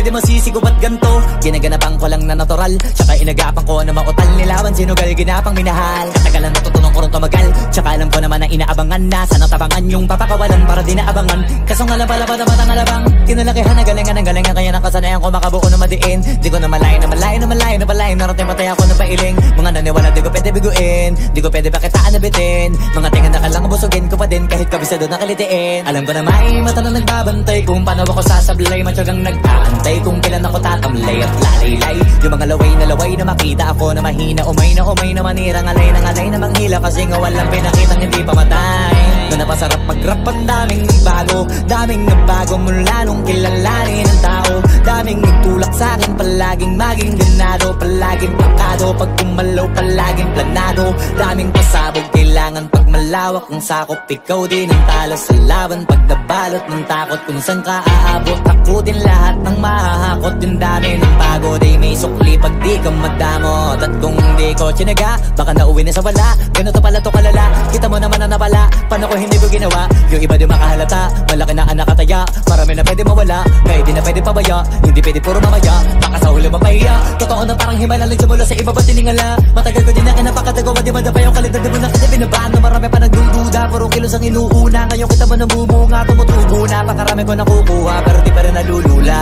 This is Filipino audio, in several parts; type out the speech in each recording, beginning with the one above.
pwede masisigo ba't ganto? Ginaganapan ko lang na natural, tsaka inagapan ko na mautal. Nilawan sinugal, ginapang minahal. Katagalan natutunan ko rin tumagal, tsaka alam ko naman na inaabangan na sana tabangan yung papakawalan para di naabangan. Kaso nga lang pala bata batang alabang kinalakihan na galingan ng galingan, kaya nakasanayan ko makabuo na madiin. Di ko na malayo na malayo na malayo na malayo, narating patay ako na pailing. Mga naniwala di ko pwede biguin, di ko pwede pakitaan na bitin. Mga tingan na kalang busugin ko pa din kahit kabisado na kalitiin. Alam ko na may mata na nagbabantay kung paano ako sasablay, matyagang nag-aantay kung kailan ako tatamlay at lalaylay. Yung mga laway na makita ako na mahina, umay na manirang alay na manghila, kasi nga walang pinakitang hindi pamatay. Na napasarap mag-rap, ang daming nagbago mula nung kilalanin ang tao. Daming nagtulak sa'kin, palaging maging ganado, palaging pakado, pag kumalaw palaging planado. Daming pasabog, kailangan pag malawak ang sakop, ikaw din ang talo sa laban. Pag nabalot ng takot kung saan ka aabot, ako din lahat ng mahahakot. Yung dami ng pagod ay may sukli pag di ka madamot. At kung hindi ko tsinaga, baka nauwi na sa wala. Ganito pala to kalala, kita mo naman na napala. Paano ko hindi ko ginawa? Yung iba di makahalata, malaki na anak kataya. Marami na pwede mawala, kaya di na pwede pabaya. Hindi pwede puro mamaya, baka sa huli mapahiya. Totoo na parang himala lang mula sa iba ba tiningala. Matagal ko din na kinapakatagawa, di madapa yung kalidad. Di mo na kasi binabaan na marami pa nagdududa. Puro kilos ang inuuna, ngayon kita mo namumunga. Tumutubo na, pakarami ko nakukuha, pero di pa rin nalulula.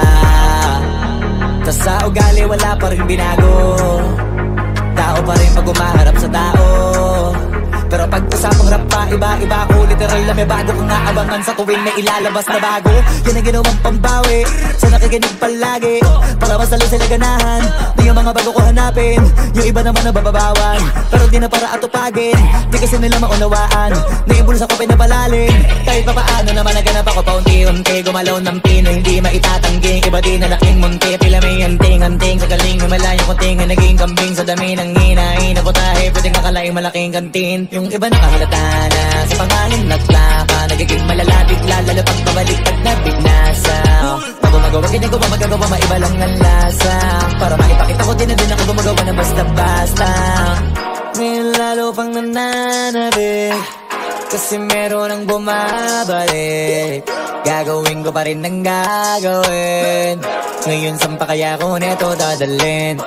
Tas sa ugali wala pa rin binago, tao pa rin pag umaharap sa tao. Pero pag usapang rap pa, iba-iba ko. Literal na may bago kong naabangan sa tuwing may ilalabas na bago. Yan ang ginawang pambawi sa nakikinig palagi, para mas lalo sila ganahan. Di yung mga bago ko hanapin, yung iba naman nabababawan, pero di na para atupagin. Di kasi nila maunawaan, naimbulsa ko pinapalalim. Kahit pa paano naman naganap ako paunti-unti, gumalaw ng pino, hindi maitatanggi. Iba di na laking munti, pila may anting-anting. Sa galing may malayong kunting, naging kambing sa dami ng hinahin. Naputahe, pwedeng akalaing malaking kantin. Yung iba nakahalata na sa pangalan naglaka, nagiging malala bigla, lalo pag pabaliktad na bignasa. Pag gumagawa, ginagawa, magagawa, maiba lang ang lasa. Para maipakita ko din na din ako gumagawa na basta-basta. Ngayon lalo pang nananabik, kasi meron ang bumabalik. Gagawin ko pa rin ang gagawin. Ngayon saan pa kaya ko neto dadalhin?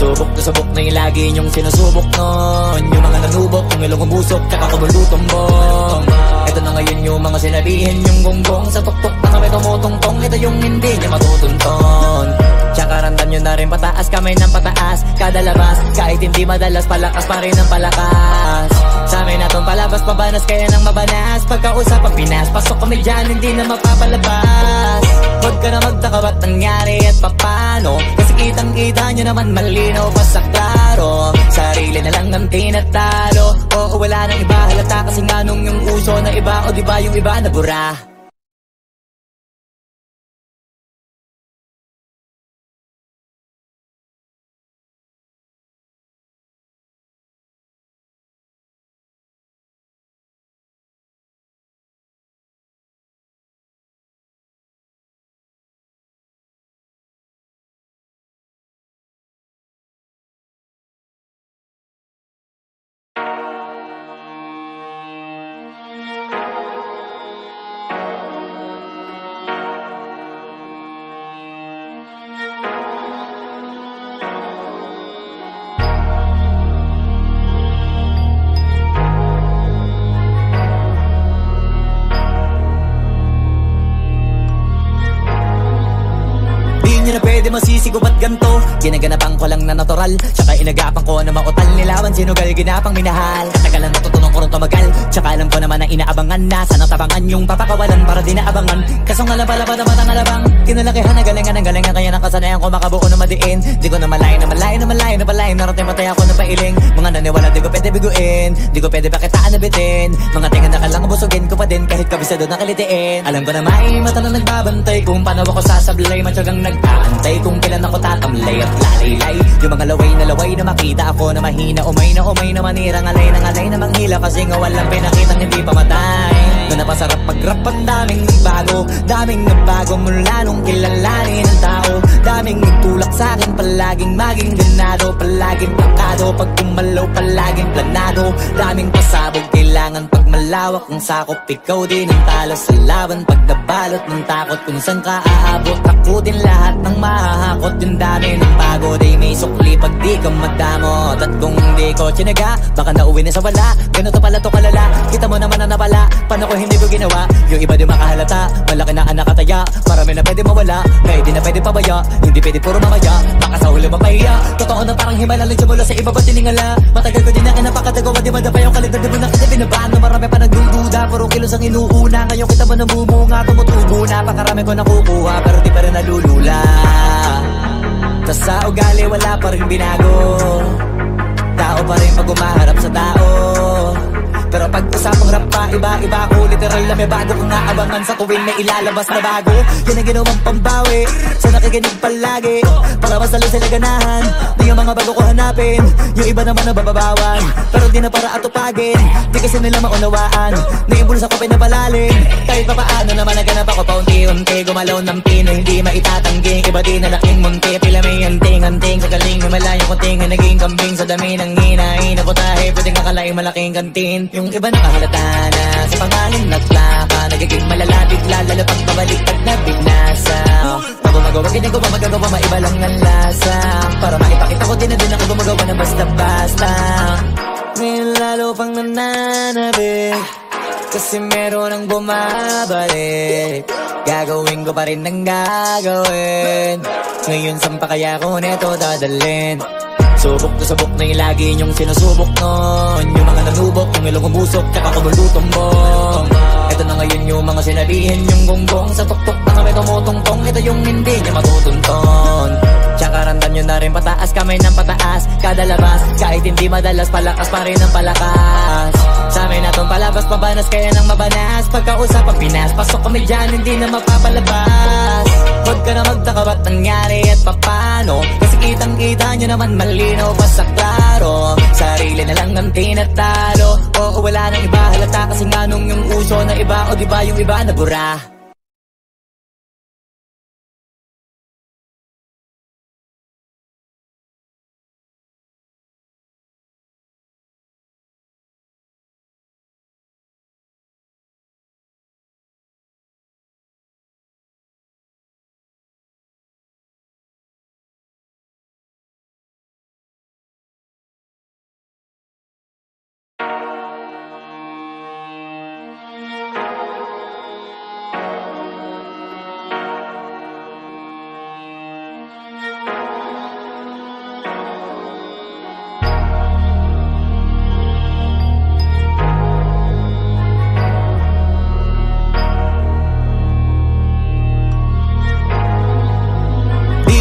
Subok na subok na yung lagi niyong sinusubok nun. Yung mga nanubok, yung ilong umusok, tsaka kumulutong bong. Ito na ngayon yung mga sinabihin yung gonggong. Sa tuktok na kami tumutungtong, ito yung hindi niya matutunton. Tsaka randam nyo na rin pataas, kamay ng pataas kada labas, kahit hindi madalas, palakas pa rin ang palakas. Sa amin natong palabas, pabanas kaya nang mabanas. Pagkausap ang Pinas, pasok kami dyan, hindi na mapapalabas. Huwag ka na magtaka ba't nangyari at papano, kasi kitang-kita nyo naman malinaw pa sa klaro. Sarili na lang ang tinatalo, oo wala nang iba halata, kasi nga nung yung uso na iba, o diba yung iba na bura. Pwede masisigo ba't ganto? Ginaganapan ko lang na natural, tsaka inagapan ko na mautal. Nilawan sinugal, ginapang minahal. Katagalan natutunan ko rin tumagal, tsaka alam ko naman na inaabangan na sana tabangan yung papakawalan para di naabangan. Kaso nga lang pala bata batang alabang kinalakihan na galingan ng galingan, kaya nakasanayan ko makabuo na madiin. Di ko na malayo na malayo na malayo na palayo, narating patay ako na pailing. Mga naniwala di ko pwede biguin, di ko pwede pakitaan na bitin. Mga tingan na kalang busugin ko pa din kahit kabisado na kalitiin. Alam ko na may mata na nagbabantay kung paano ako sasablay, matyagang nag-aantay kung kailan ako tatamlay at lalaylay. Yung mga laway na makita ako na mahina, umay na manirang alay na manghila, kasi nga walang pinakitang hindi pamatay. Na napasarap mag-rap, ang daming nagbago mula nung kilalanin ang tao. Daming nagtulak sa'kin, palaging maging ganado, palaging pakado, pag kumalaw palaging planado. Daming pasabog, kailangan pag malawak ang sakop, ikaw din ang talo sa laban. Pag nabalot ng takot kung saan ka aabot, ako din lahat ng mahahakot yung dami ng bago. Day may sukli pag di ka madamot. At kung di ko tsinaga, baka nauwi na sa wala. Ganito pala to kalala, kita mo naman na napala. Paano ko hindi ko ginawa, yung iba di makahalata. Malaki na anak kataya, marami na pwede mawala. Kaya di na pwede pabaya, hindi pwede puro mamaya. Baka sa huli mapahiya, totoo na parang himala. Nagsimula sa iba ba tiningala. Matagal ko din na kinapakatagawa, di madapa yung kalidad. Di mo na kita binabaan na marami pa nagdududa. Puro kilos ang inuuna, ngayon kita mo namumunga. Tumutubo na, pakarami ko nakukuha, pero di pa rin nalulula. Tas sa ugali wala pa rin binago. Tao pa rin pag umaharap sa tao. Pero pag usapang rap pa, iba-iba ko. Literal na may bago kong naabangan sa tuwing may ilalabas na bago. Yan ang ginawang pambawi sa nakikinig palagi, para mas lalo sila ganahan. Di yung mga bago ko hanapin, yung iba naman nabababawan. Pero di na para atupagin, di kasi nila maunawaan. Naimbulsa ko pinapalalim, kahit pa paano naman naganap ako paunti-unti. Gumalaw ng pino, hindi maitatangging. Iba di na laking munti, pila may anting-anting. Sa galing may malayong kunting na naging kambing. Sa dami ng hinahin na putahe, pwedeng akalaing malaking kantin. Yung iba nakahalata na sa pangalan naglaka. Nagiging malala bigla, lalo pag pabaliktad na binasa. Pag gumagawa, ginagawa, magagawa, maiba lang ng lasa. Para maipakita ko din na din ako gumagawa ng basta-basta. Ngayon lalo pang nananabik, kasi meron ang bumabalik. Gagawin ko pa rin ang gagawin. Ngayon saan pa kaya ko neto dadalhin? Subok na subok na yung lagi niyong sinusubok nun. Yung mga nanubok, yung ilong umusok, tsaka kumulutumbong. Ito na ngayon yung mga sinabihin yung gonggong. Sa tuktok na kami tumutungtong, ito yung hindi niya matutunton. Tsaka randan nyo na rin pataas, kamay ng pataas. Kada labas, kahit hindi madalas, palakas pa rin ang palakas. Sa amin na tong palabas, pabanas kaya nang mabanas. Pagkausap ang Pinas, pasok kami dyan, hindi na mapapalabas. Huwag ka na magtaka ba't nangyari at papano, kasi kitang-kita nyo naman malinaw pa sa klaro. Sarili na lang ang tinatalo. Oo, wala nang iba halata, kasi nga nung yung uso na iba, o diba yung iba na bura.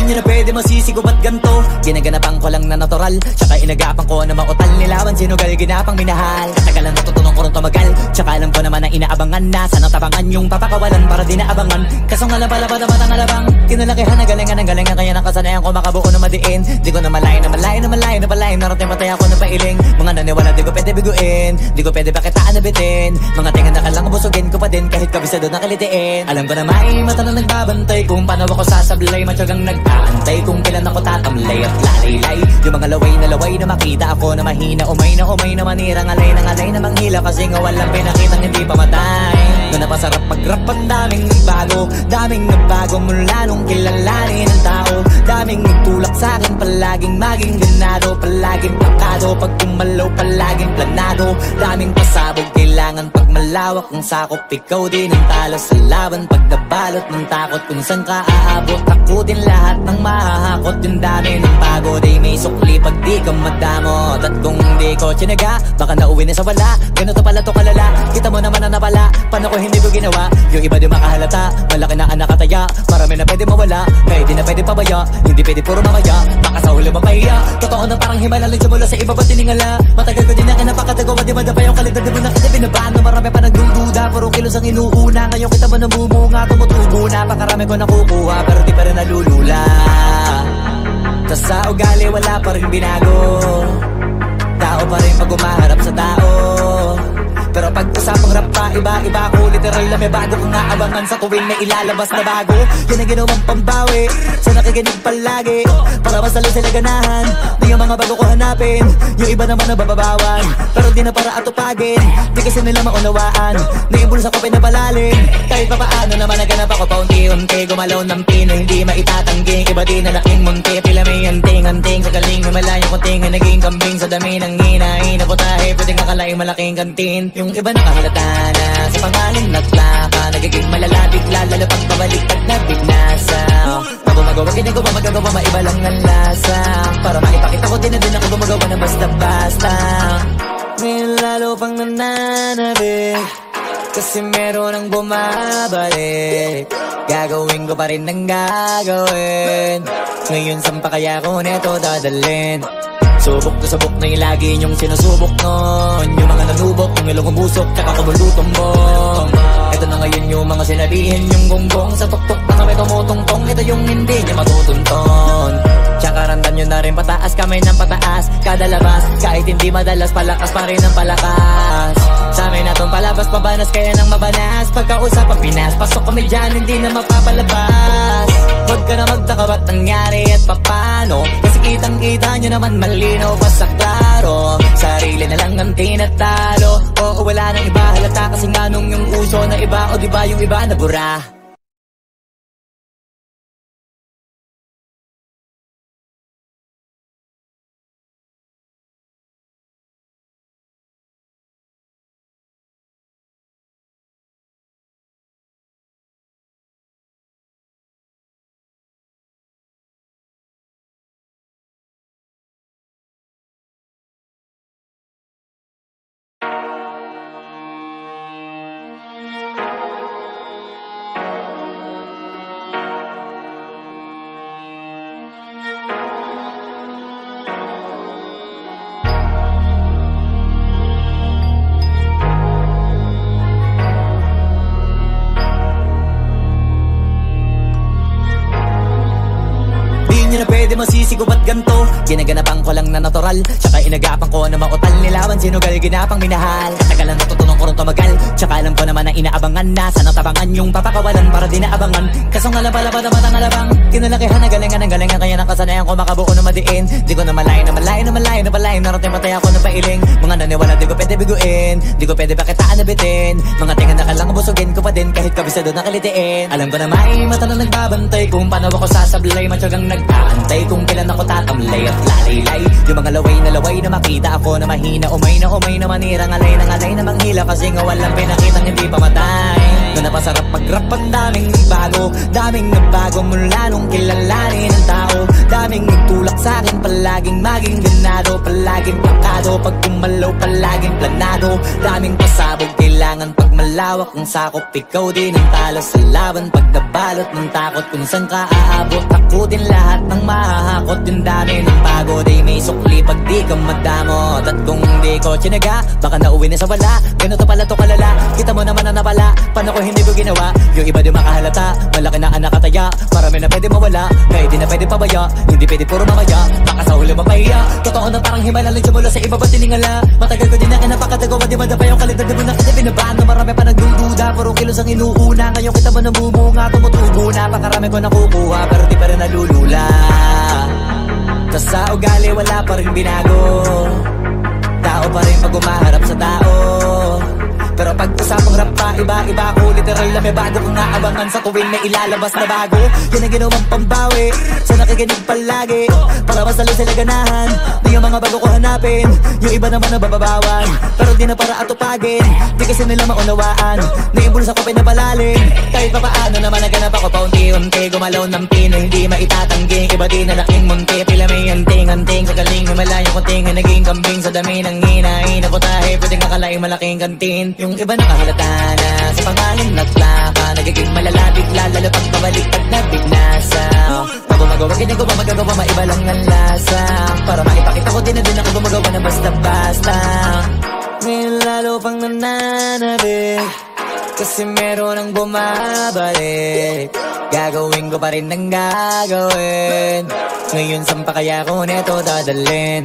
Hindi na pwede masisigo ba't ganto. Ginaganapan ko lang na natural, tsaka inagapan ko na mautal. Nilawan sinugal, ginapang minahal. Katagalan natutunan ko rin tumagal, tsaka alam ko naman na inaabangan na. Sana tabangan yung papakawalan para di naabangan. Kaso nga lang pala ba naman ang alabang kinalakihan na galingan ng galingan. Kaya nakasanayan ko makabuo na madiin. Di ko na malayo na malayo na malayo na malayo. Narating matay ako ng pailing. Mga naniwala di ko pwede biguin, di ko pwede pakitaan na bitin. Mga tinga na kalang busugin ko pa din, kahit kabisado na kalitiin. Alam ko na may mata na nagbabantay kung paano ako sasablay. Matyagang nag-aantay kung kailan ako tatamlay at lalaylay. Yung mga laway na makita ako na mahina. Umay na manira, ngalay na manghila. Kasi nga walang pinakitang hindi pamatay. Na napasarap mag-rap, ang daming nagbago mula nung kilalanin ang tao. Daming nagtulak sa'kin, palaging maging ganado. Palaging plakado, pag kumalaw palaging planado. Daming pasabog, kailangan pag malawak ang sakop. Ikaw din ang talo sa laban, pag nabalot ng takot. Kung saan ka aabot, ako din lahat ng mahahakot. Yung dami ng pagod ay may sukli pag di ka madamot. At kung di ko tsinaga, baka nauwi na sa wala. Ganito pala to kalala, kita mo naman na napala. Paano ko hindi ko ginawa, yung iba di makahalata. Malaki na anak kataya, marami na pwede mawala. Kaya di na pwede pabaya, hindi pwede puro mamaya. Baka sa huli mapahiya, totoo na parang himala. Nagsimula sa iba ba tiningala. Matagal ko din na kinapakatagawa, di madapa yung kalidad. Di mo na kita binabaan na marami pa nagdududa. Puro kilos ang inuuna, ngayon kita mo namumunga. Tumutubo na, pakarami ko nakukuha, pero di pa rin nalulula. Tas sa ugali wala pa rin binago. Tao pa rin pag umaharap sa tao. Pero pag usapang rap pa, iba-iba ako. Literal na may bago kang naabangan sa tuwing may ilalabas na bago. Yan ang ginawang pambawi sa nakikinig palagi, para masalo sila ganahan na yung mga bago ko hanapin. Yung iba naman nababawan, pero di na para atupagin. Di kasi nila maunawaan na yung bulsa ko pinapalalim. Kahit pa paano naman naganap ako paunti-unti, gumalaw ng pino, hindi maitatanggi. Iba di na laking munti, pila may anting-anting. Sa galing may malayong kunting na naging kambing. Sa dami ng hinahin na putahe, pwedeng akalaing malaking kantin. Yung iba nakahalata na sa pangalan nagplaka, nagiging malala bigla, lalo pag pabalik pag nabignasa. Pag gumagawa, ginagawa, magagawa, maiba lang ang lasa. Para maipakita ko din na din ako gumagawa ng basta-basta. Ngayon lalo pang nananabik, kasi meron ang bumabalik. Gagawin ko pa rin ang gagawin. Ngayon saan pa kaya ko neto dadalhin? Subok na subok na yung lagi niyong sinusubok nun. Yung mga nanubok, yung ilong umusok, tsaka kumulutong bong. Ito na ngayon yung mga sinabihin yung gonggong. Sa tuktok na kami tumutungtong, ito yung hindi niya matutunton. Tsaka randan nyo na rin pataas, kamay ng pataas kada labas, kahit hindi madalas, palakas pa rin ang palakas. Sa amin na tong palabas, pabanas kaya nang mabanas. Pagkausap ang Pinas, pasok kami dyan, hindi na mapapalabas. Huwag ka na magtaka ba't nangyari at papano, kasi kitang-kita nyo naman malinaw pa sa klaro. Sarili na lang ang tinatalo, oo wala nang iba halata, kasi nga nung yung uso na iba, o diba yung iba nabura. Hindi nyo na pwede masisigo ba't ganto? Ginaganapan ko lang na natural, tsaka inagapan ko na mautal nilawan, sinugal ginapang minahal. Katagalan natutunan ko rin tumagal, tsaka alam ko naman na inaabangan na sana tabangan yung papakawalan para di naabangan. Kaso nga labalaba naman ang alabang kinalakihan na galingan ng galingan, kaya nakasanayan ko makabuo na madiin. Di ko na malayo na malayo na malayo na malayo, narating patay ako na pailing. Mga naniwala di ko pwede biguin, di ko pwede pakitaan na bitin. Mga tinga na kalang busugin ko pa din kahit kabisado na kalitiin. Alam ko na may mata na nagbabantay kung paano ako sasablay, matyagang nag-aantay kung kailan ako tatamlay at lalaylay. Yung mga laway na makita ako na mahina, umay na manirang alay na manghila, kasi nga walang pinakitang hindi pamatay. Na napasarap mag-rap, ang daming nagbago mula nung kilalanin ang tao. Daming nagtulak sa'kin, palaging maging ganado, palaging plakado, pag kumalaw palaging planado. Daming pasabog, kailangan pag malawak ang sakop, ikaw din ang talo sa laban. Pag nabalot ng takot kung saan ka aabot, ako din lahat ng mahahakot. Yung dami ng pagod ay may sukli pag di ka madamot. At kung hindi ko tsinaga, baka nauwi na sa wala. Ganito pala to kalala, kita mo naman na napala, paano ko hindi ko ginawa? Yung iba di makahalata, malaki na anak kataya, marami na pwede mawala, kaya di na pwede pabaya, hindi pwede puro mamaya, baka sa huli mapahiya. Totoo na parang himala lang mula sa iba ba tiningala. Matagal ko din na kinapakatagawa, di madapa yung kalidad, di mo na kita binabano. Marami pa nagdududa, puro kilos ang inuuna, ngayon kita mo namumunga, tumutubo na, pakarami ko nakukuha, pero di pa rin nalulula. Tas sa ugali wala pa rin binago, tao pa rin pag umaharap sa tao. Pero pag usapang rap pa, iba-iba ako. Literal na may bago kong naabangan sa tuwing may ilalabas na bago. Yan ang ginawang pambawi sa nakikinig palagi, para masalo sila ganahan na yung mga bago ko hanapin. Yung iba naman nababawan, pero di na para atupagin. Di kasi nila maunawaan na yung bulsa ko pinapalalim. Kahit pa paano naman naganap ako paunti-unti, gumalaw ng pino, hindi maitatanggi. Iba di na laking munti, pila may anting-anting. Sa galing may malayong kunting na naging kambing. Sa dami ng hinahin na putahe, pwedeng akalaing malaking kantin. Yung iba nakahalata na sa pangalan nagplaka, nagiging malala bigla, lalo pag pabalik pag nabignasa. Pag gumagawa, ginagawa, magagawa, maiba lang ang lasa. Para maipakita ko din na din ako gumagawa ng basta-basta. Ngayon lalo pang nananabik, kasi meron ang bumabalik. Gagawin ko pa rin ang gagawin. Ngayon saan pa kaya ko neto dadalhin?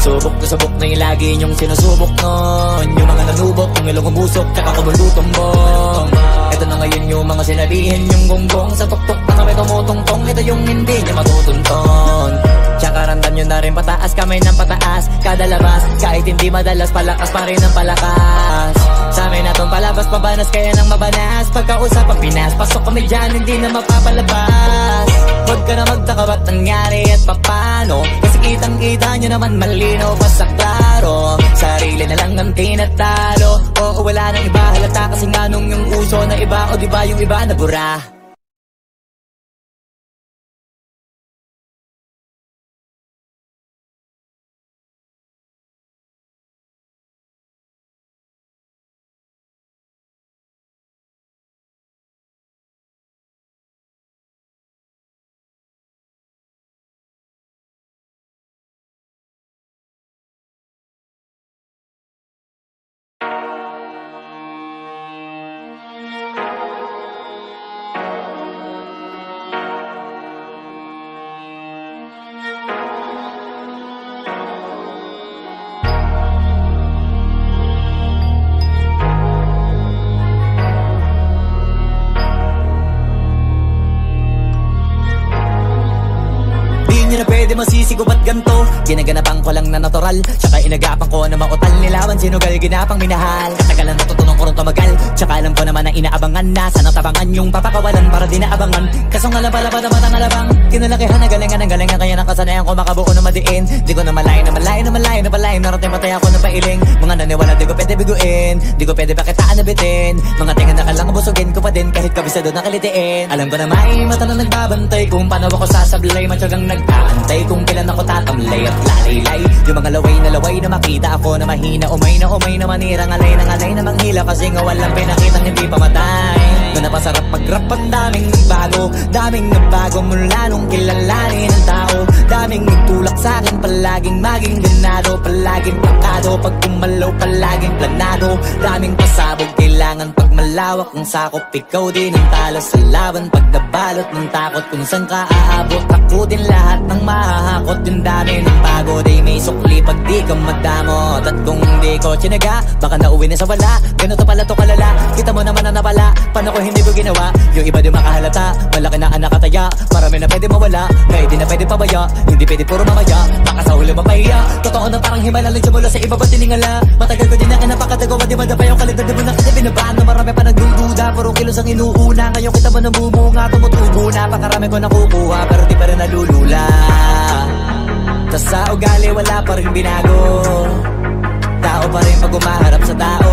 Subok na subok na yung lagi nyong sinusubok nun. Yung mga nanubok, yung ilong umusok, tsaka kumulutumbong. Ito na ngayon yung mga sinabihin yung gonggong. Sa tuktok na kami tumutungtong, ito yung hindi niya matutunton. Tsaka randam nyo na rin pataas, kamay ng pataas kada labas, kahit hindi madalas, palakas pa rin ang palakas. Sa amin natong palabas, pabanas kaya nang mabanas. Pagkausap ang Pinas, pasok kami dyan, hindi na mapapalabas. Huwag ka na magtaka ba't nangyari at papano, kasi kitang kita nyo naman malinaw pa sa klaro. Sarili na lang ang tinatalo, oo wala nang iba halata, kasi nga nung yung uso na iba, o diba yung iba na bura. Di na pwede masisigo ba't ganto, ginaganapan ko lang na natural, tsaka inagapan ko na mautal nilawan, sinugal ginapang minahal. Katagalan natutunan ko rin tumagal, tsaka alam ko naman na inaabangan na, sana tabangan yung papakawalan para di naabangan. Kaso nga lang pala pa naman ang alabang, kinalakihan na galingan, kaya nakasanayan ko makabuo na madiin. Di ko na malayo na malayo na malayo na palayo, narating patay ako na pailing. Mga naniwala di ko pwede biguin, di ko pwede pakitaan na bitin. Mga tinga na kalang busugin ko pa din, kahit kabisado na kalitiin. Alam ko na may mata na nagbabantay kung paano ako sasablay, matyagang nagtaantay kung kailan ako tatamlay at lalaylay. Yung mga laway na makita ako na mahina, umay na manirang alay na manghila, kasi nga walang pinakitang hindi pamatay. Na napasarap mag-rap, ang daming nagbago mula nung kilalanin ang tao. Daming nagtulak sa'kin, palaging maging ganado, palaging pakado, pag kumalaw palaging planado. Daming pasabog, kailangan pag malawak ang sakop, ikaw din ang talo sa laban. Pag nabalot ng takot kung saan ka aabot, ako din lahat ng mahahakot. Yung dami ng pagod ay may sukli pag di ka madamot. At kung hindi ko tsinaga, baka nauwi na sa wala. Ganito pala to kalala, kita mo naman na napala, paano ko hindi ko ginawa? Yung iba di makahalata, malaki na anak kataya, marami na pwede mawala, kahit di na pwede pabaya, hindi pwede puro mamaya, baka sa huli mapahiya. Totoo na parang himala lang mula sa iba ba tiningala. Matagal ko din na kinapakatagawa, di ba yung kalidad, di mo na kasi binabaan na marami pa nagdududa, puro kilos ang inuuna. Ngayon kita mo namumunga, tumutubo na, pakarami ko nakukuha, pero di pa rin nalulula. Tas sa ugali wala pa rin binago, tao pa rin pag umaharap sa tao.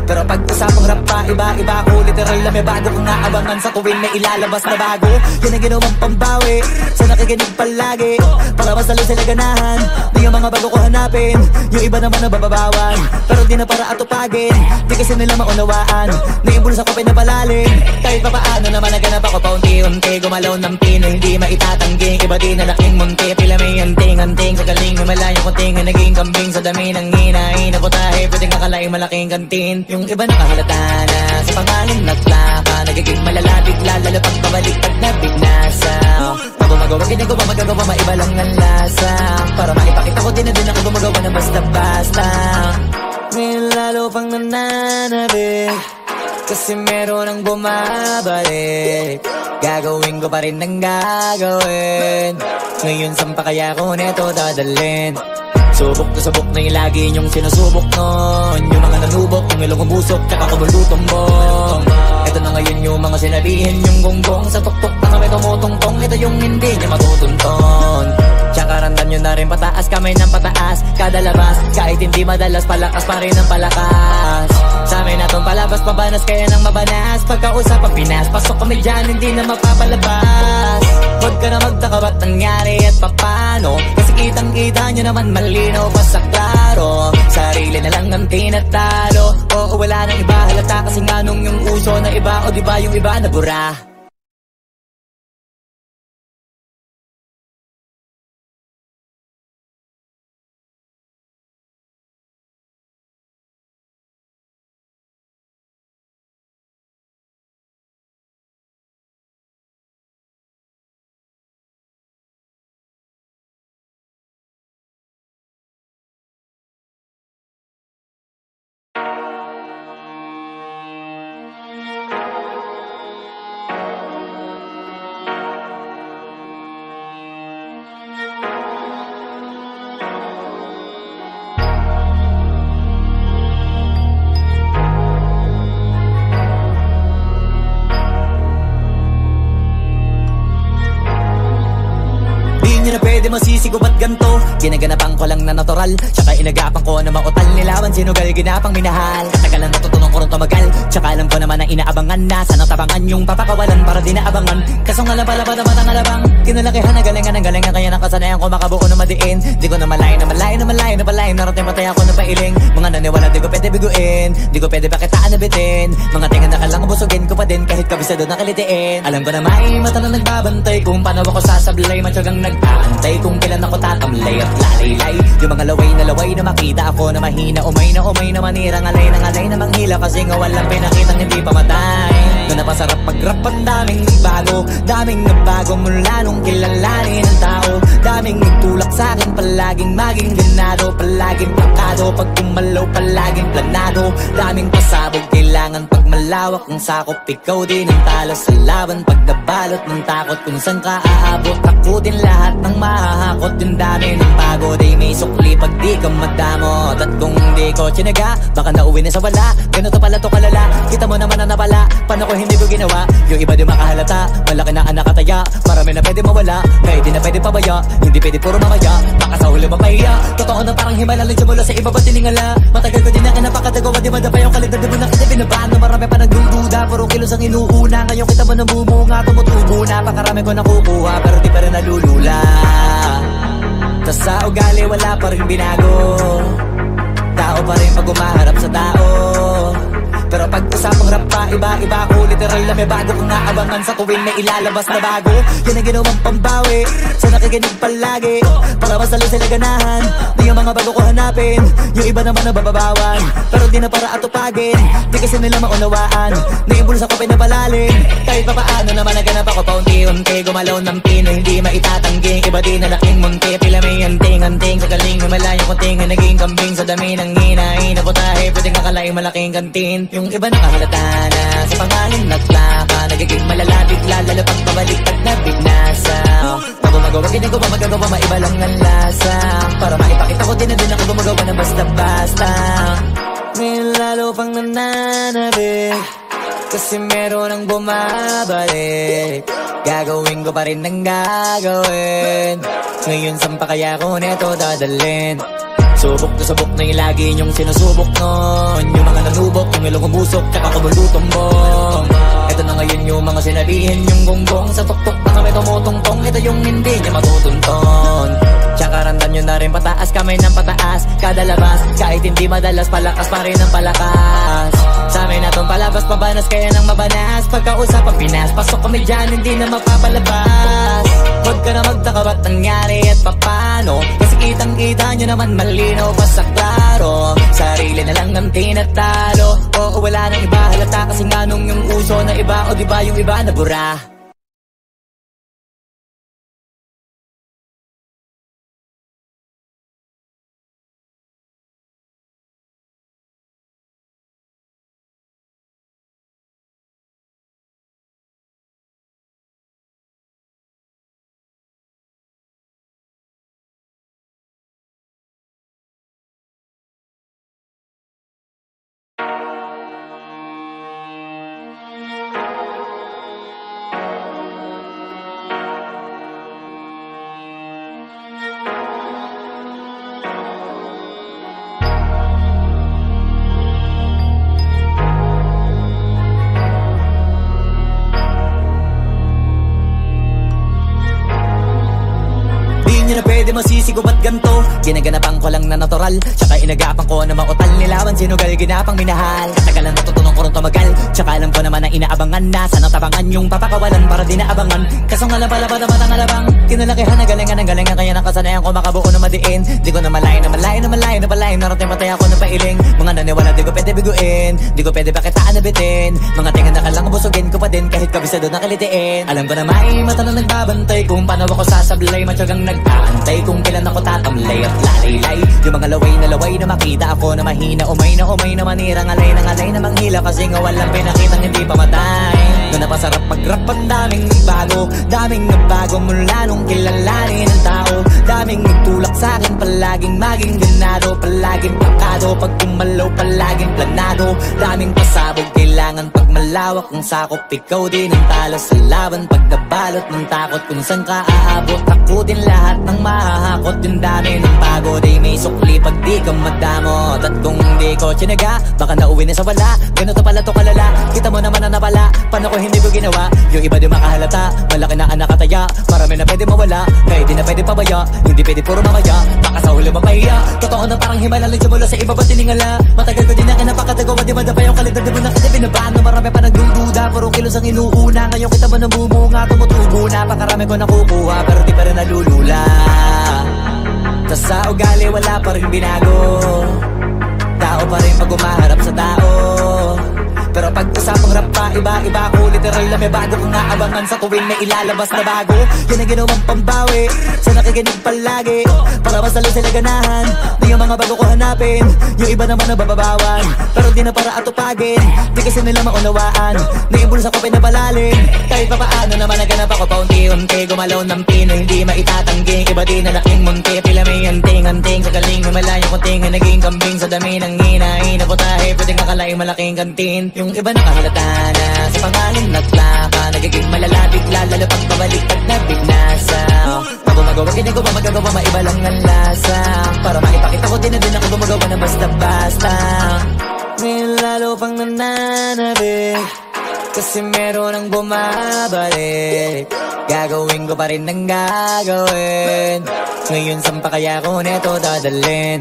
Pero pag usapang rap pa, iba ako, literal na may bago kong naabangan sa tuwing may ilalabas na bago. Yan ang ginawang pambawi sa nakikinig palagi, para mas lalo sila ganahan. Di yung mga bago ko hanapin, yung iba naman na bababawan, pero di na para atupagin, di kasi nila maunawaan. Naimbulsa ko pinapalalim, kahit pa paano naman naganap ako paunti-unti. Gumalaw ng pino, hindi maitatanggi, iba di na laking munti. Pila may anting-anting, sa galing may malayo kunting na naging kambing. Sa dami ng hinahin na putahe, pwedeng akalaing malaking kantin. Yung iba nakahalata na sa pangalan na plaka, nagiging malalapit lalo pag pabalik pag nabinasa. Pag gumagawa, ginagawa, magagawa, maiba lang ang lasa, para maipakita ko din na din ako gumagawa na basta-basta. Ngayon lalo pang nananabik, kasi meron ang bumabalik. Gagawin ko pa rin ang gagawin, ngayon saan pa kaya ko neto dadalhin? Subok na subok na yung lagi nyong sinusubok nun. Yung mga nanubok, yung ilong umusok, tsaka kumulutumbong. Ito na ngayon yung mga sinabihin yung gonggong. Sa tuktok na kami tumutungtong, ito yung hindi niya matutunton. Tsaka randam nyo na rin pataas, kamay ng pataas kada labas, kahit hindi madalas, palakas pa rin ang palakas. Sa amin natong palabas, pabanas kaya nang mabanas. Pagkausap ang Pinas, pasok kami dyan, hindi na mapapalabas. Huwag ka na magtaka ba't nangyari at papano, kasi kitang kita nyo naman malinaw pa sa klaro. Sarili na lang ang tinatalo, oo wala nang iba halata, kasi nga nung yung uso na iba, o diba yung iba na bura. pwede masisigo ba't ganto? Ginaganapan ko lang na natural, tsaka inagapan ko na mautal. Nilawan sinugal, ginapang minahal. Katagalan natutunan ko rin tumagal, tsaka alam ko naman na inaabangan na. Sana tabangan yung papakawalan para di naabangan. Kasong alabala ba naman ang alabang kinalakihan na galingan ng galingan, kaya nakasanayan ko makabuo na madiin. Di ko na malayo na malayo na malayo na malayo. Narating matay ako na pailing. Mga naniwala di ko pwede biguin, di ko pwede pakitaan na bitin. Mga tinga na kalang busugin ko pa din kahit kabisado na kalitiin. Alam ko na may mata na nagbabantay kung paano ako sasablay. Matyagang nag-aantay kung kailan ako tatamlay at lalaylay. Yung mga laway na makita ako na mahina. Umay na manira, ngalay na manghila. Kasi nga walang pinakitang hindi pamatay. Na napasarap mag-rap ang daming bago. Daming nagbago mula nung kilalanin ang tao. Daming nagtulak sa'kin, palaging maging ganado. Palaging plakado, pag kumalaw palaging planado. Daming pasabog, kailangan pag malawak ang sakop. Ikaw din ang talo sa laban, pag nabalot ng takot. Kung saan ka aabot, ako din lahat ng mahahakot. Yung dami ng pagod ay may sukli pag di ka madamot. At kung di ko tsinaga, baka nauwi na sa wala. Ganito pala to kalala, kita mo naman na napala. Paano ko hindi ko ginawa, yung iba di makahalata. Malaki na anak kataya, marami na pwede mawala. Kaya di na pwede pabaya, hindi pwede puro mamaya. Baka sa huli mapahiya, totoo na parang himala lang simula sa iba ba tiningala. Matagal ko din na kinapakatagawa, di madapa yung kalidad. Di mo na kita binabaan na marami pa nagdududa. Puro kilos ang inuuna, ngayon kita mo namumunga. Tumutubo na, pakarami ko nakukuha, pero di pa rin nalulula. Tas sa ugali wala pa rin binago, tao pa rin pag umaharap sa tao. Pero pag usapang rap pa, iba-iba ko. Literal na may bago kong naabangan sa tuwing may ilalabas na bago. Yan ang ginawang pambawi sa nakikinig palagi. Palabas na lang sila ganahan, di yung mga bago ko hanapin. Yung iba naman nabababawan, pero di na para atupagin. Di kasi nila maunawaan, naibulsa ko pinapalalim. Kahit pa paano naman naganap ako paunti-unti. Gumalaw ng pino, hindi maitatanggi. Iba di na laking munti, pila may anting-anting. Sa galing may malayong kunting, naging kambing. Sa dami ng hinahin na putahe, pwedeng akalaing malaking kantin. Yung iba nakahalata na sa pangalan naglaka. Nagiging malala bigla, lalo pag pabalik pag nabignasa. Pag gumagawa, hindi ko pa magagawa, maiba lang ang lasa. Para maipakita ko din na din ako gumagawa ng basta-basta. May lalo pang nananabik, kasi meron ang bumabalik. Gagawin ko pa rin ang gagawin. Ngayon saan pa kaya ko neto dadalhin? Subok na yung lagi niyong sinusubok nun. Yung mga nanubok, yung ilong umusok, tsaka kumulutumbong. Ito na ngayon yung mga sinabihin yung gonggong. Sa tuktok na kami tumutungtong, ito yung hindi niya matutunton. Tsaka randan nyo na rin pataas, kamay ng pataas. Kada labas, kahit hindi madalas, palakas pa rin ang palakas. Sa amin na tong palabas, pabanas kaya nang mabanas. Pagkausap ang Pinas, pasok kami dyan, hindi na mapapalabas. Huwag ka na magtaka ba't nangyari at papano, kasi kitang-kita nyo naman malinaw pa sa klaro. Sarili na lang ang tinatalo. Oo, wala nang iba halata, kasi nga nung yung uso na iba. O diba yung iba na bura. Hindi nyo na pwede masisigo ba't ganto? Ginaganapan ko lang na natural, tsaka inagapan ko na mautal. Nilawan sinugal, ginapang minahal. Katagalan natutunan ko rin tumagal, tsaka alam ko naman na inaabangan na. Sana tabangan yung papakawalan para di naabangan. Kasong alabala naman ang alabang kinalakihan na galingan ng galingan, kaya nakasanayan ko makabuo na madiin. Di ko na malayo na malayo na malayo na malayo. Narating matay ako ng pailing. Mga naniwala di ko pwede biguin, di ko pwede pakitaan na bitin. Mga tinga na kalang busugin ko pa din kahit kabisado na kalitiin. Alam ko na may mata na nagbabantay kung paano ako sasablay. Matyagang nag-aantay kung kailan ako tatamlay at lalaylay. Yung mga laway na makita ako na mahina. Umay na manira, ngalay na manghila. Kasi nga walang pinakitang hindi pamatay. Na napasarap mag-rap ang daming bago. Daming nagbago mula nung kilalanin ang tao. Daming nagtulak sa'kin, palaging maging ganado. Palaging plakado, pag kumalaw palaging planado. Daming pasabog, kailangan pag malawak ng sakop. Ikaw din ang talo sa laban pag nabalot ng takot. Kung saan ka aabot, ako din lahat ng mahahakot. Yung dami ng pagod ay may sukli pag di ka madamot. At kung hindi ko tsinaga, baka nauwi na sa wala. Ganito pala to kalala, kita mo naman na napala. Paano ko hindi ko ginawa, yung iba di makahalata. Malaki na anak kataya, marami na pwede mawala. Kaya di na pwede pabaya, hindi pwede puro mamaya. Baka sa huli mapahiya, totoo na parang himala lang mula sa iba ba tiningala. Matagal ko din na kinapakatagawa, di madapa yung kalidad. Di mo na kita binabano, marami pa nagdududa. Puro kilos ang inuuna, ngayon kita mo nabumunga. Tumutubo na, pakarami ko nakukuha, pero di pa rin nalulula. Tas sa ugali wala pa rin binago, tao pa rin pag umaharap sa tao. Pero pag usapang rap pa, iba-iba ko. Literal na may bago kong naabangan sa tuwing may ilalabas na bago. Yan ang ginawang pambawi sa nakikinig palagi, para mas lalo sila ganahan. Di yung mga bago ko hanapin, yung iba naman nabababawan. Pero di na para atupagin, di kasi nila maunawaan. Naimbulsa ko pinapalalim, kahit pa paano naman naganap ako paunti-unti. Gumalaw ng pino, hindi maitatanggi. Iba di na laking munti, pila may anting-anting. Sa galing may malayong kunting, naging kambing. Sa dami ng hinahin na putahe, pwedeng akalaing malaking kantin. Yung iba nakahalata na sa pangalan naglaka, nagiging malala bigla, lalo pag pabalik at nabignasa. Pag gumagawa, ginagawa, magagawa, maiba lang ang lasa. Para maipakita ko din na din ako gumagawa na basta-basta. Ngayon lalo pang nananabik, kasi meron ang bumabalik. Gagawin ko pa rin ang gagawin. Ngayon saan pa kaya ko neto dadalhin?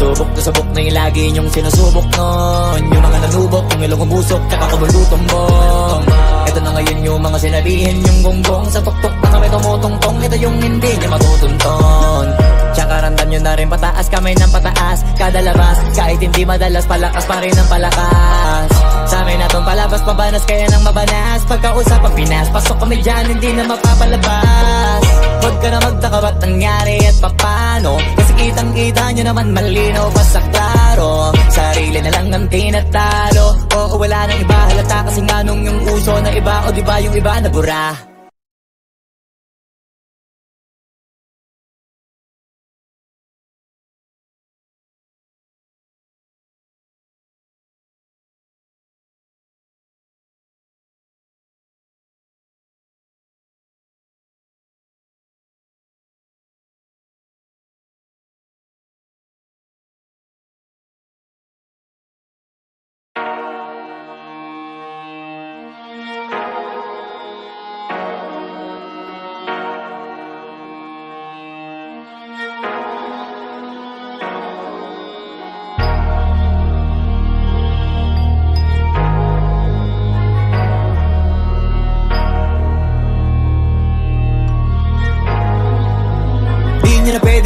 Subok na subok na yung lagi niyong sinusubok nun. Yung mga nanubok, yung ilong umusok, tsaka kumulutumbong. Ito na ngayon yung mga sinabihin yung gonggong. Sa tuktok na kami tumutungtong, ito yung hindi niya matutunton. Tsaka randam nyo na rin pataas, kamay ng pataas. Kada labas, kahit hindi madalas, palakas pa rin ang palakas. Sa amin na tong palabas, pabanas kaya nang mabanas. Pagkausap ang Pinas, pasok kami dyan, hindi na mapapalabas. Huwag ka na magtaka ba't nangyari at papano, kasi kitang-kita nyo naman malinaw pa sa klaro. Sarili na lang ang tinatalo, oo wala nang iba halata. Kasi nga nung yung uso na iba, o diba yung iba na bura.